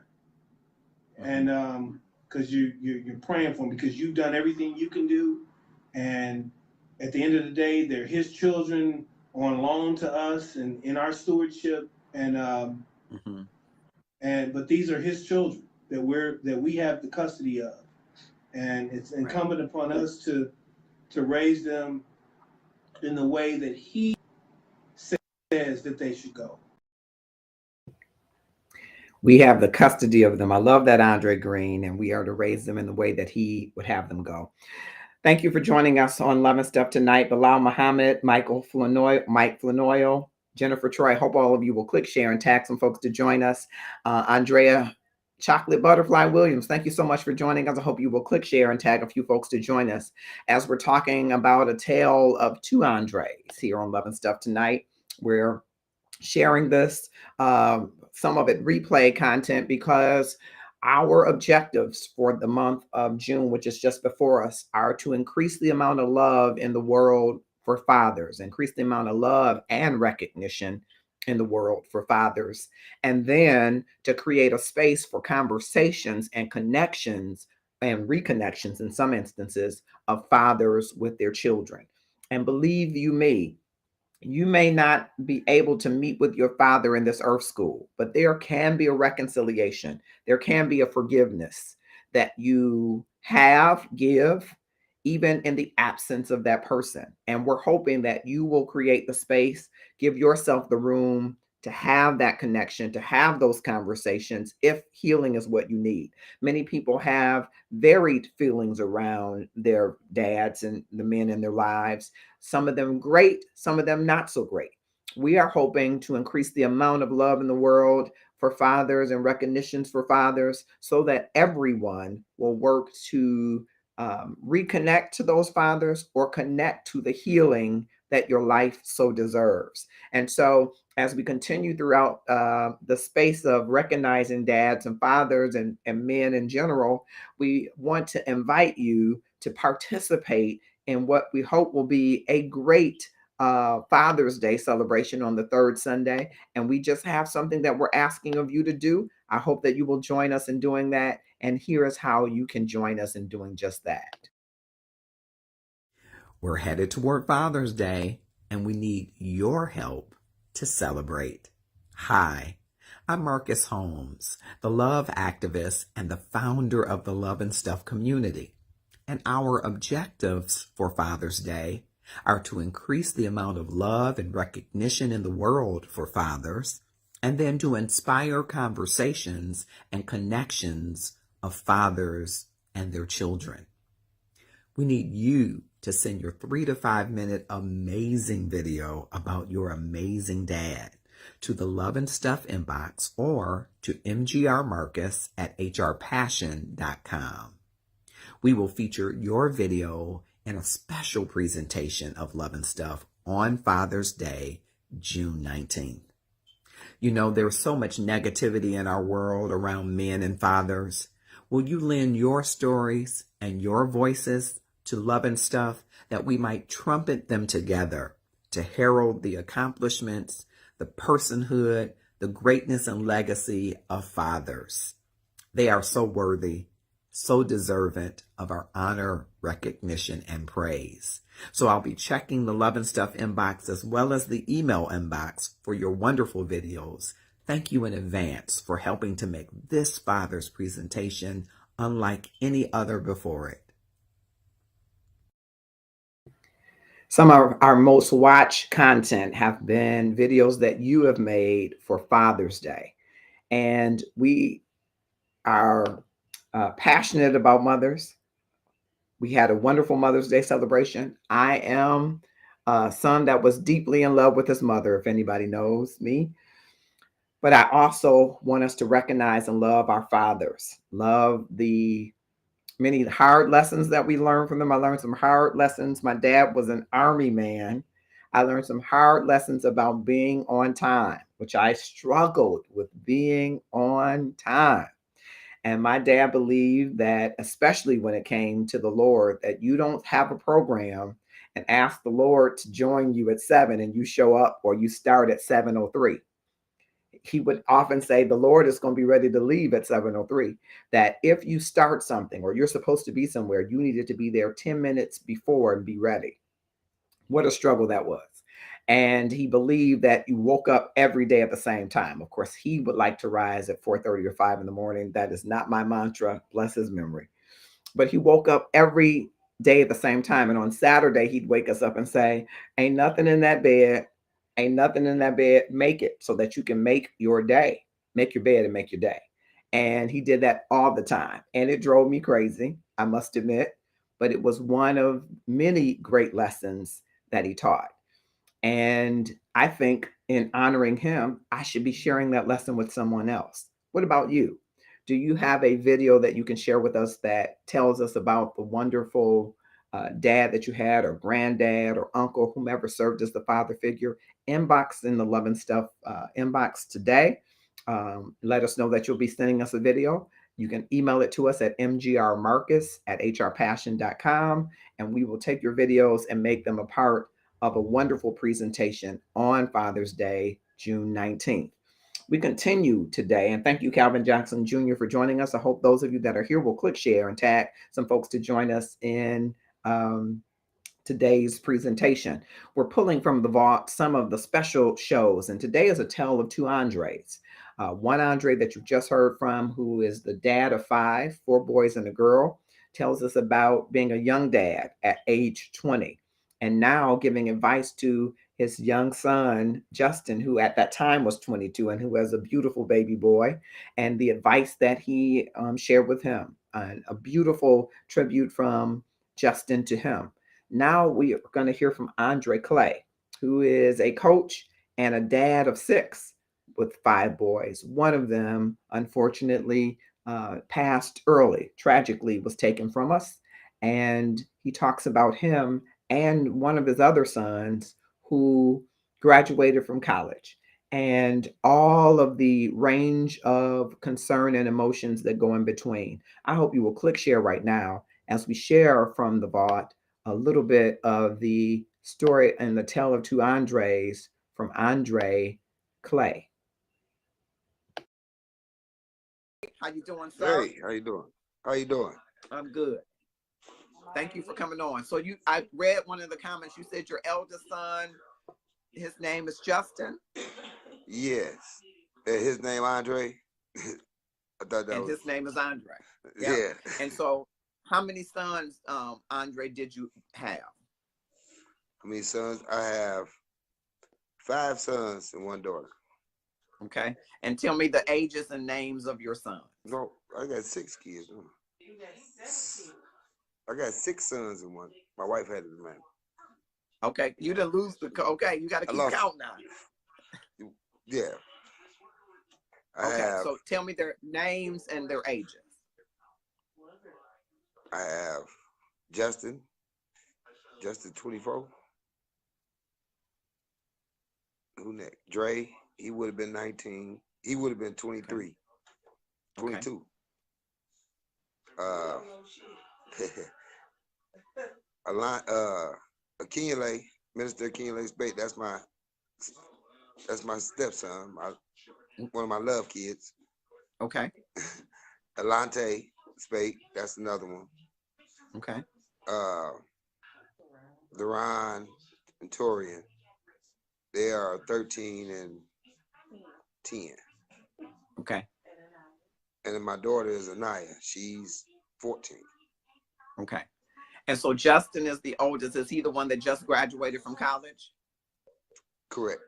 and because you're praying for them, because you've done everything you can do, and at the end of the day, they're His children on loan to us and in our stewardship, and but these are His children that we have the custody of, and it's incumbent upon us to raise them in the way that He says that they should go. We have the custody of them. I love that, Andre Green, and we are to raise them in the way that He would have them go. Thank you for joining us on Love and Stuff tonight. Bilal Muhammad, Mike Flanoyo, Jennifer Troy. I hope all of you will click share and tag some folks to join us. Andrea Chocolate Butterfly Williams, thank you so much for joining us. I hope you will click share and tag a few folks to join us as we're talking about a tale of two Andres here on Love and Stuff tonight. We're sharing this, some of it replay content, because our objectives for the month of June, which is just before us, are to increase the amount of love in the world for fathers, increase the amount of love and recognition in the world for fathers, and then to create a space for conversations and connections and reconnections in some instances of fathers with their children. And believe you me, you may not be able to meet with your father in this earth school, but there can be a reconciliation. There can be a forgiveness that you give, even in the absence of that person. And we're hoping that you will create the space, give yourself the room to have that connection, to have those conversations, if healing is what you need. Many people have varied feelings around their dads and the men in their lives. Some of them great, some of them not so great. We are hoping to increase the amount of love in the world for fathers and recognitions for fathers, so that everyone will work to reconnect to those fathers, or connect to the healing that your life so deserves. And so as we continue throughout the space of recognizing dads and fathers and men in general, we want to invite you to participate in what we hope will be a great Father's Day celebration on the third Sunday. And we just have something that we're asking of you to do. I hope that you will join us in doing that. And here is how you can join us in doing just that. We're headed toward Father's Day, and we need your help to celebrate. Hi, I'm Marcus Holmes, the love activist and the founder of the Love and Stuff community. And our objectives for Father's Day are to increase the amount of love and recognition in the world for fathers, and then to inspire conversations and connections of fathers and their children. We need you to send your 3 to 5 minute amazing video about your amazing dad to the Love and Stuff inbox, or to mgrmarcus@hrpassion.com. We will feature your video in a special presentation of Love and Stuff on Father's Day, June 19th. You know, there's so much negativity in our world around men and fathers. Will you lend your stories and your voices to Love and Stuff, that we might trumpet them together to herald the accomplishments, the personhood, the greatness and legacy of fathers? They are so worthy, so deserving of our honor, recognition, and praise. So I'll be checking the Love and Stuff inbox as well as the email inbox for your wonderful videos. Thank you in advance for helping to make this Father's presentation unlike any other before it. Some of our most watched content have been videos that you have made for Father's Day. And we are passionate about mothers. We had a wonderful Mother's Day celebration. I am a son that was deeply in love with his mother, if anybody knows me. But I also want us to recognize and love our fathers, love the many hard lessons that we learned from them. I learned some hard lessons. My dad was an army man. I learned some hard lessons about being on time, which I struggled with being on time. And my dad believed that, especially when it came to the Lord, that you don't have a program and ask the Lord to join you at 7 and you show up or you start at 7:03. He would often say the Lord is going to be ready to leave at 7:03. That if you start something or you're supposed to be somewhere, you needed to be there 10 minutes before and be ready. What a struggle that was. And he believed that you woke up every day at the same time. Of course, he would like to rise at 4:30 or 5 in the morning. That is not my mantra, bless his memory. But he woke up every day at the same time. And on Saturday, he'd wake us up and say, ain't nothing in that bed. Ain't nothing in that bed. Make it so that you can make your day. Make your bed and make your day. And he did that all the time. And it drove me crazy, I must admit. But it was one of many great lessons that he taught. And I think in honoring him, I should be sharing that lesson with someone else. What about you? Do you have a video that you can share with us that tells us about the wonderful dad that you had, or granddad, or uncle, whomever served as the father figure? Inbox in the Love and Stuff inbox today. Let us know that you'll be sending us a video. You can email it to us at mgrmarcus@hrpassion.com, and we will take your videos and make them a part of a wonderful presentation on Father's Day, June 19th. We continue today, and thank you, Calvin Jackson Jr., for joining us. I hope those of you that are here will click share and tag some folks to join us in today's presentation. We're pulling from the vault some of the special shows, and today is a tale of two Andres. One Andre that you just heard from, who is the dad of 5, 4 boys and a girl, tells us about being a young dad at age 20, and now giving advice to his young son, Justin, who at that time was 22 and who has a beautiful baby boy, and the advice that he shared with him. A beautiful tribute from Justin to him. Now we are going to hear from Andre Clay, who is a coach and a dad of 6 with 5 boys. One of them, unfortunately, passed early, tragically was taken from us. And he talks about him and one of his other sons who graduated from college and all of the range of concern and emotions that go in between. I hope you will click share right now as we share from the vault a little bit of the story and the tale of two Andres from Andre Clay. How you doing, sir? Hey, how you doing? How you doing? I'm good. Thank you for coming on. So I read one of the comments. You said your eldest son, his name is Justin. Yes. His name Andre. I thought that and was. His name is Andre. Yeah. Yeah. And so, how many sons, Andre, did you have? How many sons? I have 5 sons and 1 daughter. Okay. And tell me the ages and names of your sons. No, I got 6 kids. I got 6 sons and 1. My wife had the man. Okay. You didn't lose the. Okay. You got to keep count now. Yeah. Okay. So tell me their names and their ages. I have Justin 24. Who next? Dre, he would have been 19. He would have been 23. Okay. 22. Akinle, Minister Akinle Spate, that's my stepson, one of my love kids. Okay. Alante Spate, that's another one. Okay. Deron and Torian, they are 13 and 10. Okay. And then my daughter is Anaya. She's 14. Okay. And so Justin is the oldest. Is he the one that just graduated from college? Correct.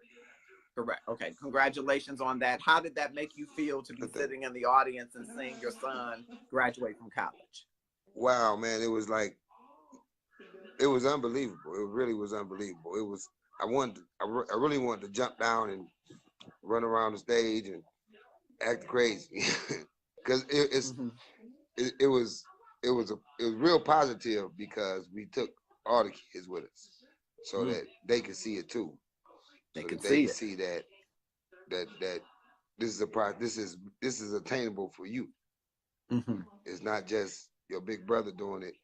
Correct. Okay. Congratulations on that. How did that make you feel to be sitting in the audience and seeing your son graduate from college? Wow, man, it was unbelievable. It really was unbelievable. It was. I really wanted to jump down and run around the stage and act crazy, because it was real positive, because we took all the kids with us so that they could see it too. They So could that they see could it. see that this is attainable for you. It's not just your big brother doing it.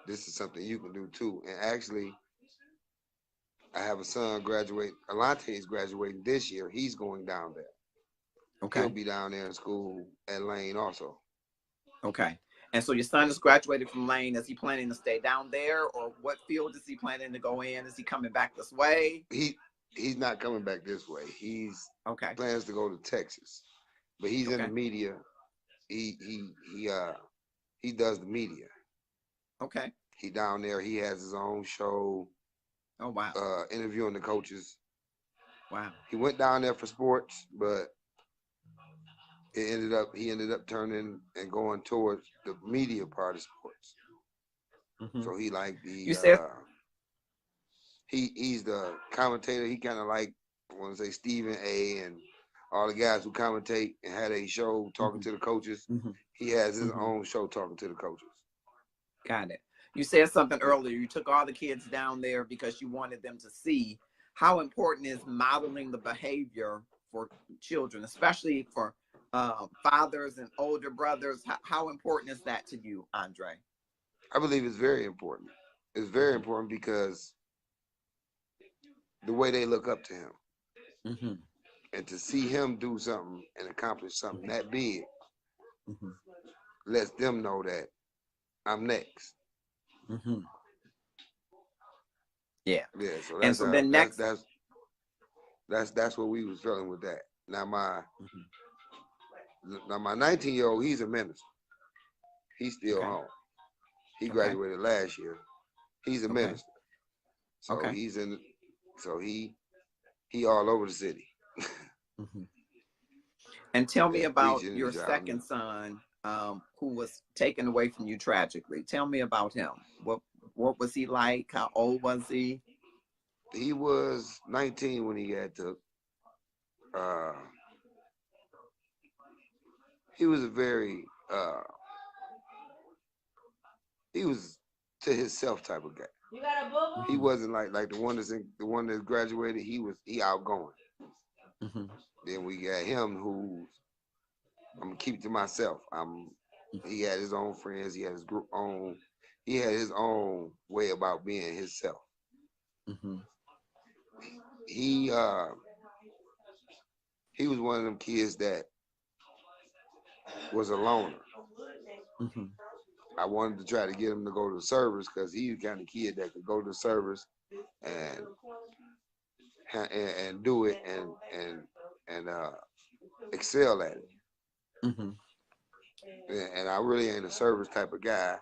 This is something you can do too. And actually, I have a son graduate. Alante is graduating this year. He's going down there. Okay. He'll be down there in school at Lane also. Okay. And so your son is graduated from Lane. Is he planning to stay down there, or what field is he planning to go in? Is he coming back this way? He's not coming back this way. He's Okay. plans to go to Texas, but he's in the media. He does the media. Okay. He down there. He has his own show. Oh wow. Interviewing the coaches. Wow. He went down there for sports, but he ended up turning and going towards the media part of sports. So he like he's the commentator. He kind of like, I want to say, Stephen A. and all the guys who commentate and had a show talking to the coaches. He has his own show talking to the coaches. Got it. You said something earlier. You took all the kids down there because you wanted them to see. How important is modeling the behavior for children, especially for fathers and older brothers? How important is that to you, Andre? I believe it's very important. It's very important because the way they look up to him, and to see him do something and accomplish something that big, lets them know that I'm next. Yeah. Yeah. So and so then next, that's what we was feeling with that. Now my 19-year-old, he's a minister. He's still home. He graduated last year. He's a minister. So he's in. So he all over the city. And tell me about your second son, who was taken away from you tragically. Tell me about him. What was he like? How old was he? He was 19 when he got took. He was a very he was to himself type of guy. You got a boo-boo? He wasn't like the one that graduated. He outgoing. Then we got him, who I'm gonna keep to myself. He had his own friends. He had his own. He had his own way about being himself. He was one of them kids that was a loner. I wanted to try to get him to go to the service, because he's the kind of kid that could go to the service and do it and excel at it. And I really ain't a service type of guy,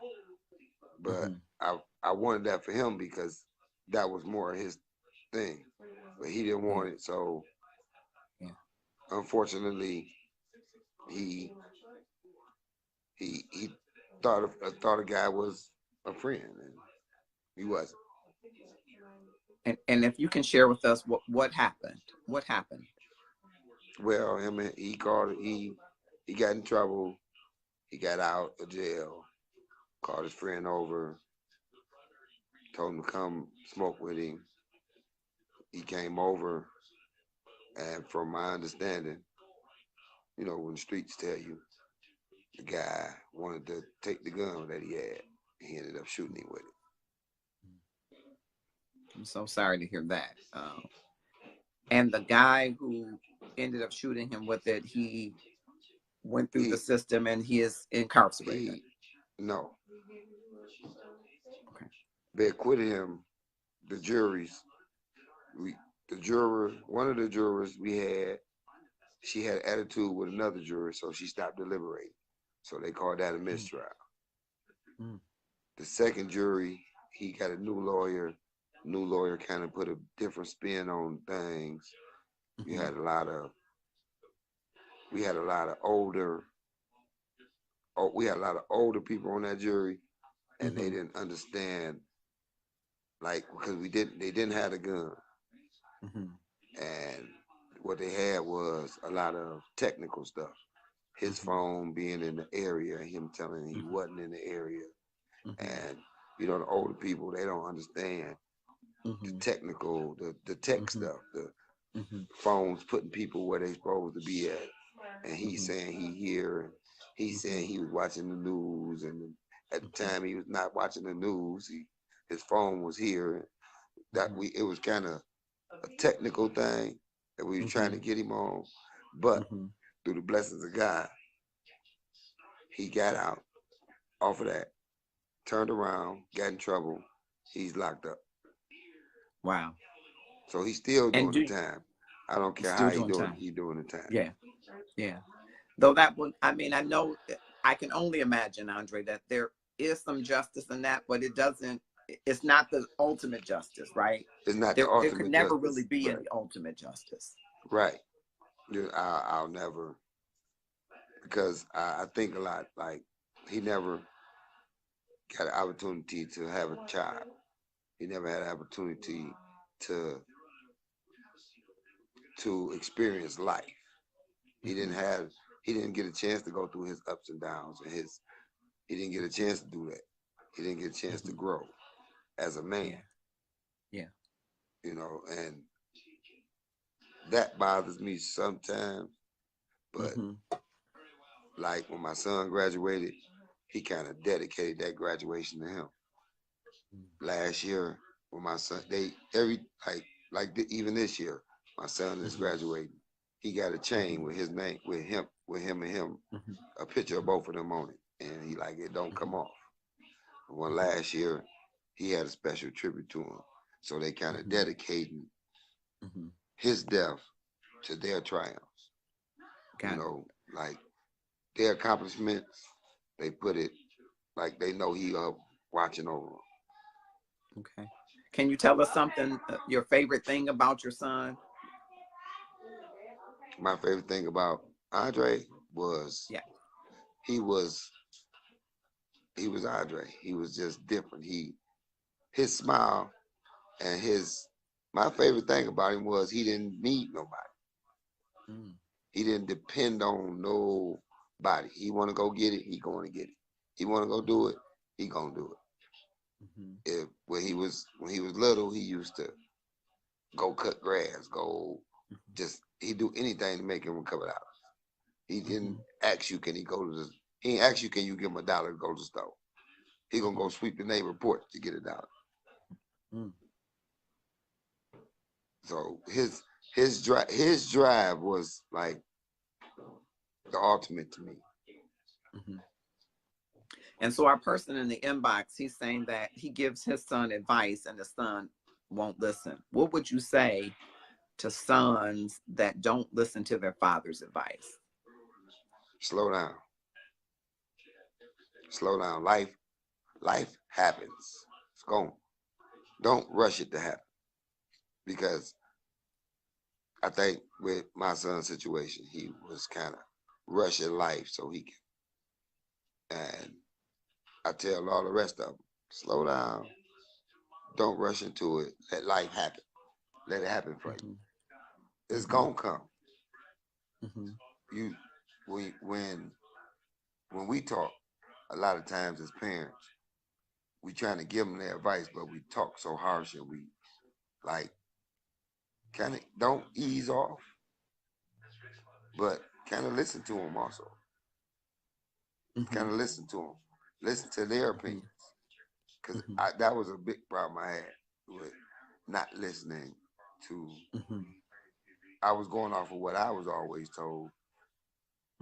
but I wanted that for him because that was more his thing. But he didn't want it, so unfortunately, he thought a guy was a friend, and he wasn't. And if you can share with us what happened. What happened? Well, he got in trouble. He got out of jail. Called his friend over. Told him to come smoke with him. He came over, and from my understanding, when the streets tell you, the guy wanted to take the gun that he had. He ended up shooting him with it. I'm so sorry to hear that. And the guy who ended up shooting him with it, he went through the system and he is incarcerated. No, Okay. they acquitted him. The juries, we, the juror, one of the jurors we had, she had attitude with another juror, so she stopped deliberating. So they called that a mistrial. Mm. The second jury, he got a new lawyer. New lawyer kind of put a different spin on things. We Mm-hmm. had a lot of we had a lot of older we had a lot of older people on that jury, and they Mm-hmm. didn't understand, like, because they didn't have a gun, Mm-hmm. and what they had was a lot of technical stuff. His Mm-hmm. phone being in the area, him telling he wasn't in the area, Mm-hmm. and the older people, they don't understand the Mm-hmm. technical, the tech Mm-hmm. stuff, the Mm-hmm. phones putting people where they supposed to be at, and he's Mm-hmm. saying he here, and he's Mm-hmm. saying he was watching the news, and at the Mm-hmm. time he was not watching the news. His phone was here. That Mm-hmm. we It was kind of a technical thing that we were trying Mm-hmm. to get him on, but Mm-hmm. through the blessings of God, he got out off of that, turned around, got in trouble. He's locked up, Wow. so he's still And doing the do time. I don't care how still doing time. he doing the time. Yeah. Yeah. Though that would, I mean, I know, I can only imagine, Andre, that there is some justice in that, but it doesn't, it's not the ultimate justice, right? It's not the There could ultimate never really justice, be right? any ultimate justice. Right. I'll never, because I think a lot. Like, he never got an opportunity to have a child. He never had an opportunity to experience life. He didn't Mm-hmm. have. He didn't get a chance to go through his ups and downs and his. He didn't get a chance to do that. He didn't get a chance to Mm-hmm. grow as a man. Yeah. Yeah. And that bothers me sometimes. But Mm-hmm. like when my son graduated, he kind of dedicated that graduation to him. Last year, when my son, they every even this year, my son is Mm-hmm. graduating. He got a chain Mm-hmm. with his name, with him and him, Mm-hmm. a picture of both of them on it, and he like it don't come Mm-hmm. off. Well, Mm-hmm. last year, he had a special tribute to him, so they kind of Mm-hmm. dedicating Mm-hmm. his death to their triumphs. You Got it. know, like their accomplishments, they put it like they know he watching over them. Okay. Can you tell us something, your favorite thing about your son? My favorite thing about Andre was Yeah. he was Andre. He was just different. His smile and his my favorite thing about him was he didn't need nobody. Mm. He didn't depend on nobody. He want to go get it, he going to get it. He want to go do it, he gonna do it. Mm-hmm. If when he was little, he used to go cut grass, go just he do anything to make him recover out. He didn't Mm-hmm. ask you, can he go to the he didn't ask you, can you give him $1 to go to the store? He gonna go sweep the neighbor porch to get $1. Mm-hmm. So his drive was like the ultimate to me. Mm-hmm. And so our person in the inbox, he's saying that he gives his son advice and the son won't listen. What would you say to sons that don't listen to their father's advice? Slow down. Slow down. Life happens. It's gone. Don't rush it to happen. Because I think with my son's situation, he was kind of rushing life so he can. And I tell all the rest of them, slow down. Don't rush into it. Let life happen. Let it happen for you. Mm-hmm. It's Mm-hmm. gonna come. Mm-hmm. You we when we talk, a lot of times as parents, we trying to give them their advice, but we talk so harsh and we like kind of don't ease off, but kind of listen to them also. Mm-hmm. Kind of listen to them, listen to their Mm-hmm. opinions, because Mm-hmm. that was a big problem I had with not listening to. Mm-hmm. I was going off of what I was always told.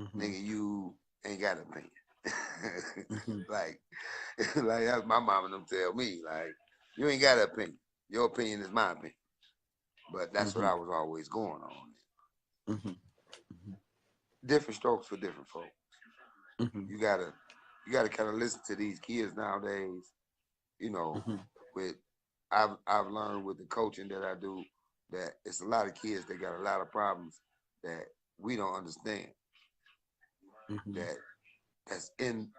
Mm-hmm. Nigga, you ain't got an opinion. Like, like that's my mom and them tell me, like, you ain't got an opinion. Your opinion is my opinion. But that's what I was always going on. Different strokes for different folks. You gotta kind of listen to these kids nowadays. You know, with I've learned with the coaching that I do that it's a lot of kids that got a lot of problems that we don't understand. That that's in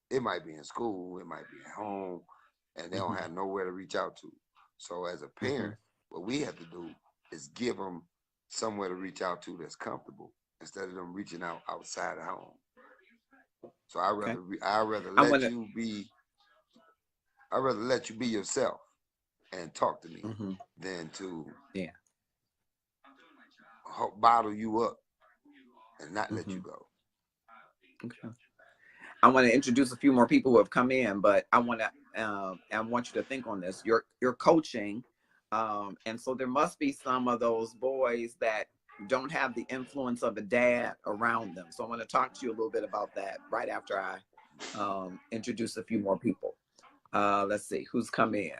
it might be in school, it might be at home, and they don't have nowhere to reach out to. So as a parent, what we have to do is give them somewhere to reach out to that's comfortable instead of them reaching out outside of home. So I rather I let want to. you be I rather let you be yourself and talk to me than to Yeah. bottle you up and not let you go. Okay. I want to introduce a few more people who have come in, but I want you to think on this. You're coaching, and so there must be some of those boys that don't have the influence of a dad around them. So I want to talk to you a little bit about that right after I introduce a few more people. Let's see who's come in.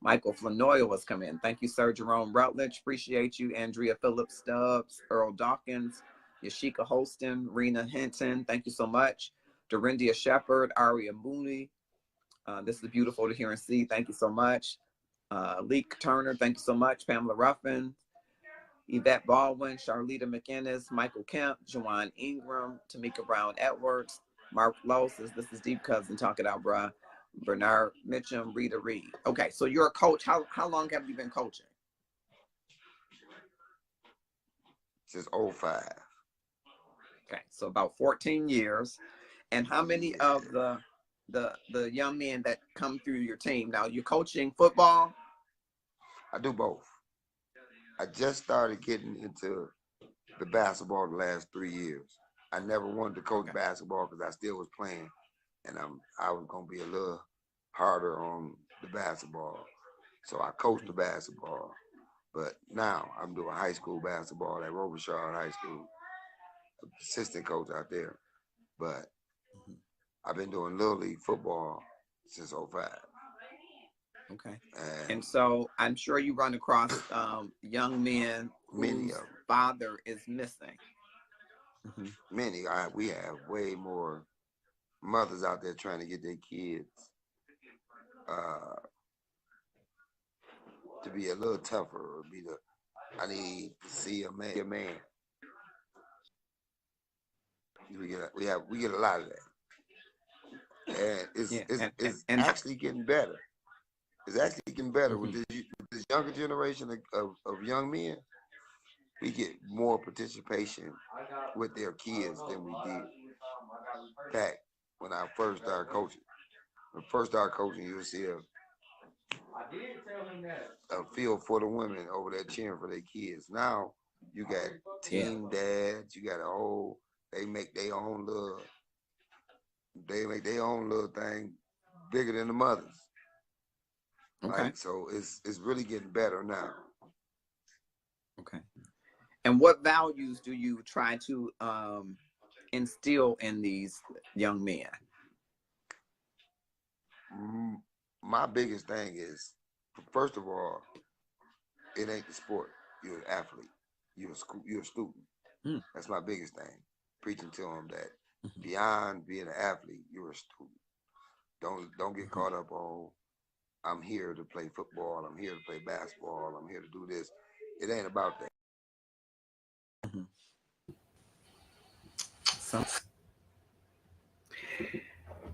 Michael Flanoia has come in. Thank you, Sir Jerome Rutledge. Appreciate you. Andrea Phillips Stubbs, Earl Dawkins, Yashika Holston, Rena Hinton. Thank you so much. Dorindia Shepherd, Aria Mooney. This is beautiful to hear and see. Thank you so much. Leek Turner, thank you so much. Pamela Ruffin, Yvette Baldwin, Charlita McInnes, Michael Kemp, Joanne Ingram, Tamika Brown Edwards, Mark Lowe says, this is Deep Cousin, talk it out, bruh. Bernard Mitchum, Rita Reed. Okay, so you're a coach. How long have you been coaching? Since 05. Okay, so about 14 years. And how many of the young men that come through your team? Now, you're coaching football? I do both. I just started getting into the basketball the last 3 years. I never wanted to coach basketball because I still was playing, and I was gonna be a little harder on the basketball. So I coached the basketball, but now I'm doing high school basketball at Robichaud High School, assistant coach out there. But I've been doing little league football since 05. Okay. And so I'm sure you run across young men whose father is missing. Many. We have way more mothers out there trying to get their kids to be a little tougher, or I need to see a man. We get a lot of that, and it's actually getting better. It's actually getting better with this younger generation of young men. We get more participation with their kids than we did back when I first started coaching. When I first started coaching, you would see a field full of women over there cheering for their kids. Now you got team dads. You got a whole. They make their own little thing bigger than the mothers. Okay. Right? So it's really getting better now. Okay. And what values do you try to instill in these young men? My biggest thing is, first of all, it ain't the sport. You're an athlete. You're a student. That's my biggest thing. Preaching to them that beyond being an athlete, you're a student. Don't get caught up on, I'm here to play football. I'm here to play basketball. I'm here to do this. It ain't about that. So,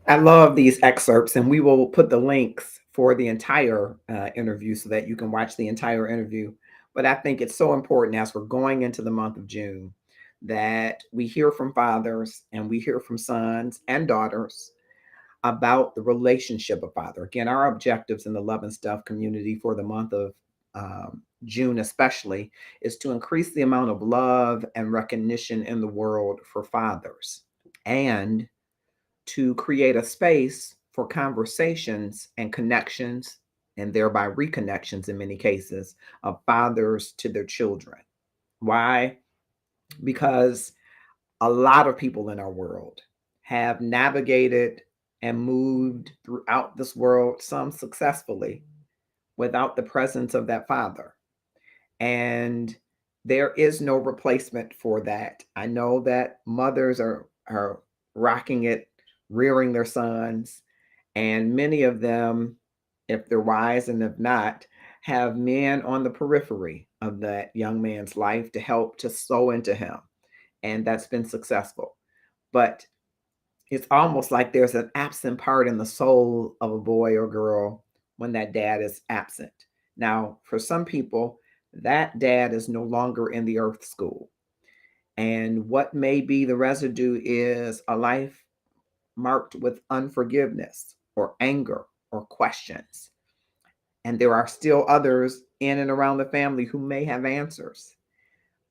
I love these excerpts, and we will put the links for the entire interview so that you can watch the entire interview. But I think it's so important as we're going into the month of June that we hear from fathers and we hear from sons and daughters about the relationship of father. Again, our objectives in the Love and Stuff community for the month of June especially is to increase the amount of love and recognition in the world for fathers, and to create a space for conversations and connections, and thereby reconnections in many cases, of fathers to their children. Why? Because a lot of people in our world have navigated and moved throughout this world, some successfully, without the presence of that father. And there is no replacement for that. I know that mothers are rocking it, rearing their sons, and many of them, if they're wise and if not, have men on the periphery of that young man's life to help to sow into him. And that's been successful. But it's almost like there's an absent part in the soul of a boy or girl when that dad is absent. Now, for some people, that dad is no longer in the earth school. And what may be the residue is a life marked with unforgiveness or anger or questions. And there are still others in and around the family who may have answers.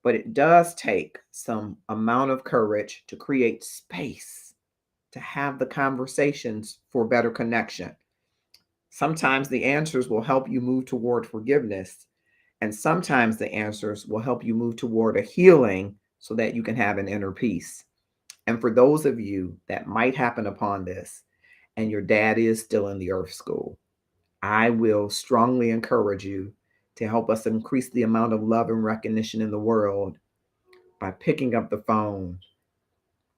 But it does take some amount of courage to create space to have the conversations for better connection. Sometimes the answers will help you move toward forgiveness, and sometimes the answers will help you move toward a healing so that you can have an inner peace. And for those of you that might happen upon this, and your dad is still in the earth school, I will strongly encourage you to help us increase the amount of love and recognition in the world by picking up the phone,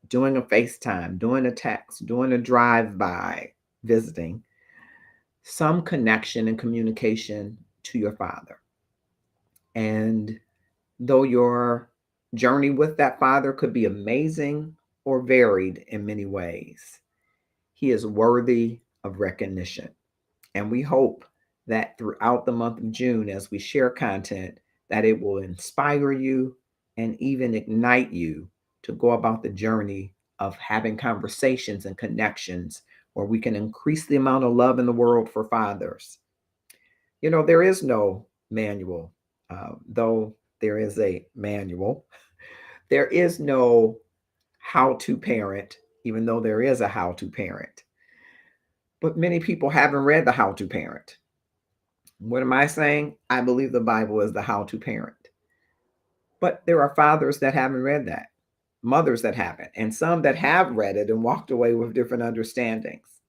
doing a FaceTime, doing a text, doing a drive by, visiting, some connection and communication to your father. And though your journey with that father could be amazing or varied in many ways, he is worthy of recognition. And we hope that throughout the month of June, as we share content, that it will inspire you and even ignite you to go about the journey of having conversations and connections where we can increase the amount of love in the world for fathers. You know, there is no manual, though there is a manual. There is no how to parent, even though there is a how to parent. But many people haven't read the how to parent. What am I saying? I believe the Bible is the how to parent. But there are fathers that haven't read that, mothers that haven't, and some that have read it and walked away with different understandings.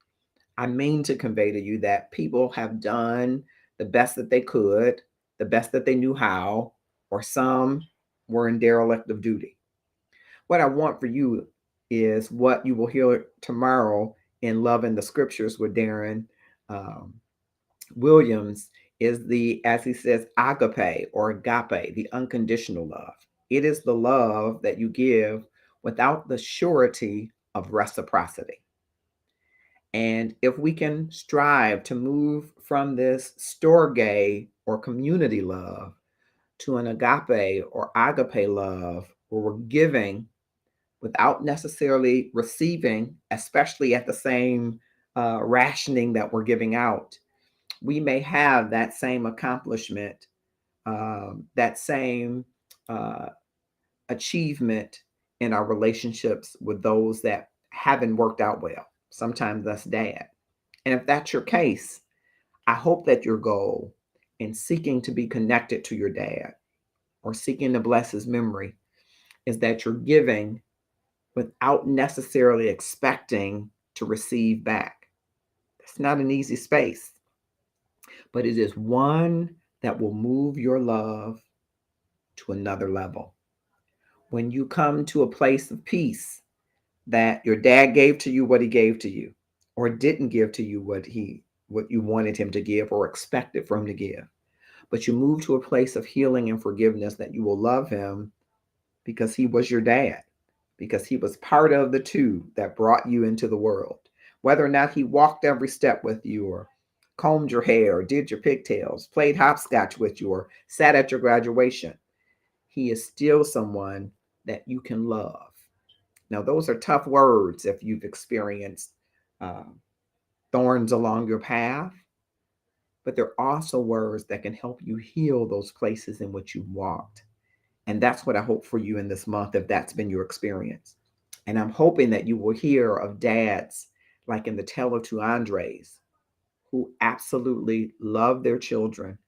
I mean to convey to you that people have done the best that they could, the best that they knew how, or some were in derelict of duty. What I want for you is what you will hear tomorrow in Love in the Scriptures with Darren um, Williams is the, as he says, agape or agape, the unconditional love. It is the love that you give without the surety of reciprocity. And if we can strive to move from this storge or community love to an agape or agape love, where we're giving without necessarily receiving, especially at the same rationing that we're giving out, we may have that same accomplishment, that same uh, achievement in our relationships with those that haven't worked out well. Sometimes that's dad. And if that's your case, I hope that your goal in seeking to be connected to your dad or seeking to bless his memory is that you're giving without necessarily expecting to receive back. It's not an easy space, but it is one that will move your love to another level. When you come to a place of peace that your dad gave to you what he gave to you, or didn't give to you what you wanted him to give or expected for him to give, but you move to a place of healing and forgiveness, that you will love him because he was your dad, because he was part of the two that brought you into the world. Whether or not he walked every step with you, or combed your hair, or did your pigtails, played hopscotch with you, or sat at your graduation, he is still someone that you can love. Now, those are tough words if you've experienced uh, thorns along your path, but they're also words that can help you heal those places in which you've walked. And that's what I hope for you in this month, if that's been your experience. And I'm hoping that you will hear of dads like in the Tale of Two Andres, who absolutely love their children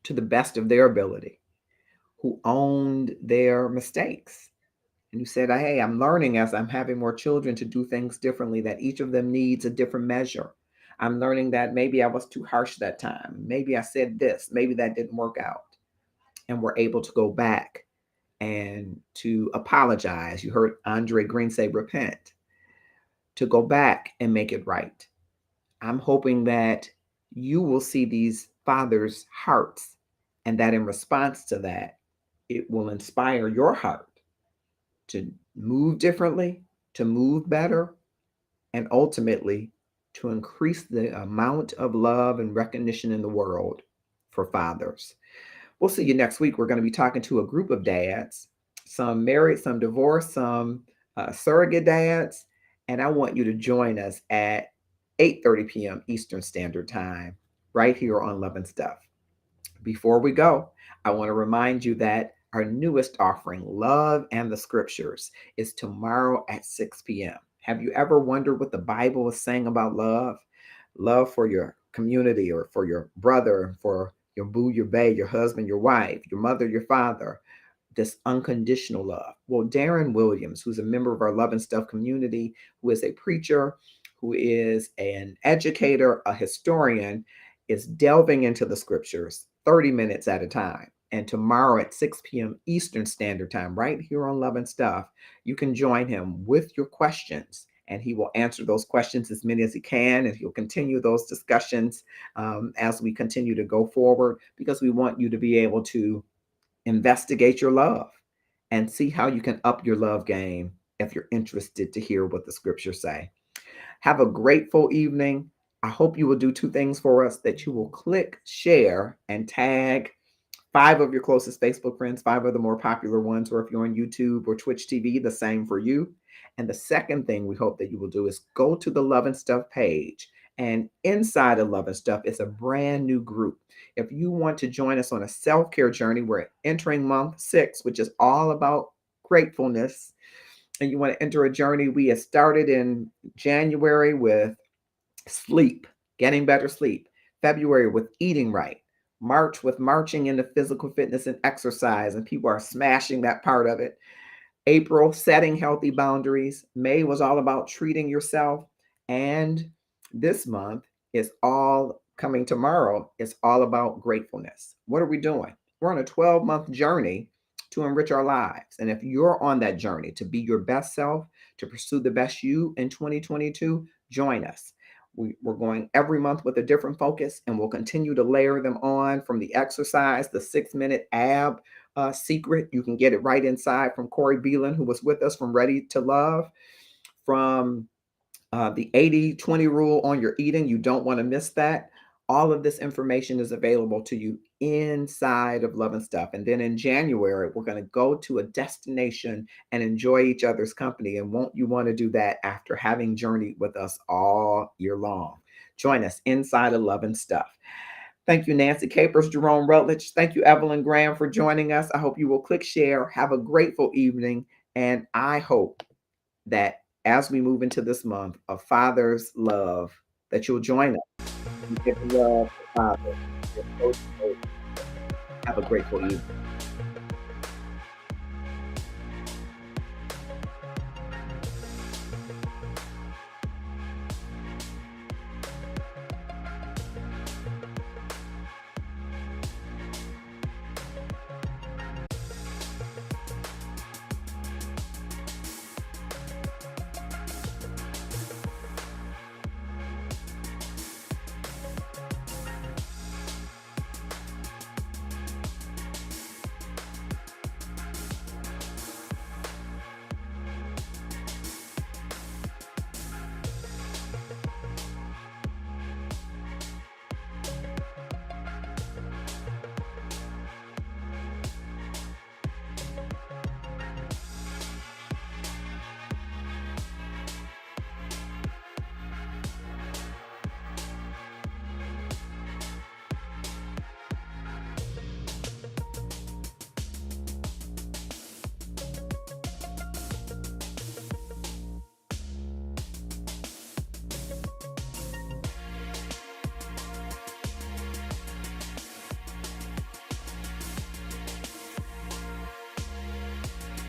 to the best of their ability, who owned their mistakes And you said, hey, I'm learning as I'm having more children to do things differently, that each of them needs a different measure. I'm learning that maybe I was too harsh that time. Maybe I said this, maybe that didn't work out. And we're able to go back and to apologize. You heard Andre Green say, repent, to go back and make it right. I'm hoping that you will see these fathers' hearts, and that in response to that, it will inspire your heart to move differently, to move better, and ultimately to increase the amount of love and recognition in the world for fathers. We'll see you next week. We're going to be talking to a group of dads, some married, some divorced, some surrogate dads, and I want you to join us at 8:30 p.m. Eastern Standard Time right here on Love and Stuff. Before we go, I want to remind you that our newest offering, Love and the Scriptures, is tomorrow at 6 p.m. Have you ever wondered what the Bible is saying about love? Love for your community or for your brother, for your boo, your bae, your husband, your wife, your mother, your father, this unconditional love. Well, Darren Williams, who's a member of our Love and Stuff community, who is a preacher, who is an educator, a historian, is delving into the scriptures 30 minutes at a time. And tomorrow at 6 p.m. Eastern Standard Time, right here on Love and Stuff, you can join him with your questions. And he will answer those questions as many as he can. And he'll continue those discussions as we continue to go forward, because we want you to be able to investigate your love and see how you can up your love game if you're interested to hear what the scriptures say. Have a grateful evening. I hope you will do two things for us: that you will click share and tag 5 of your closest Facebook friends, 5 of the more popular ones, or if you're on YouTube or Twitch TV, the same for you. And the second thing we hope that you will do is go to the Love and Stuff page. And inside of Love and Stuff is a brand new group. If you want to join us on a self care journey, we're entering month 6, which is all about gratefulness. And you want to enter a journey we have started in January with sleep, getting better sleep, February with eating right, March with marching into physical fitness and exercise, and people are smashing that part of it. April, setting healthy boundaries. May was all about treating yourself. And this month is all coming tomorrow. It's all about gratefulness. What are we doing? We're on a 12-month journey to enrich our lives. And if you're on that journey to be your best self, to pursue the best you in 2022, join us. We're going every month with a different focus, and we'll continue to layer them on, from the exercise, the 6-minute ab secret. You can get it right inside from Corey Beelan, who was with us from Ready to Love, from the 80-20 rule on your eating. You don't want to miss that. All of this information is available to you inside of Love and Stuff. And then in January, we're going to go to a destination and enjoy each other's company. And won't you want to do that after having journeyed with us all year long? Join us inside of Love and Stuff. Thank you, Nancy Capers, Jerome Rutledge. Thank you, Evelyn Graham, for joining us. I hope you will click share. Have a grateful evening. And I hope that as we move into this month of Father's Love, that you'll join us and give love to Father. Have a grateful evening.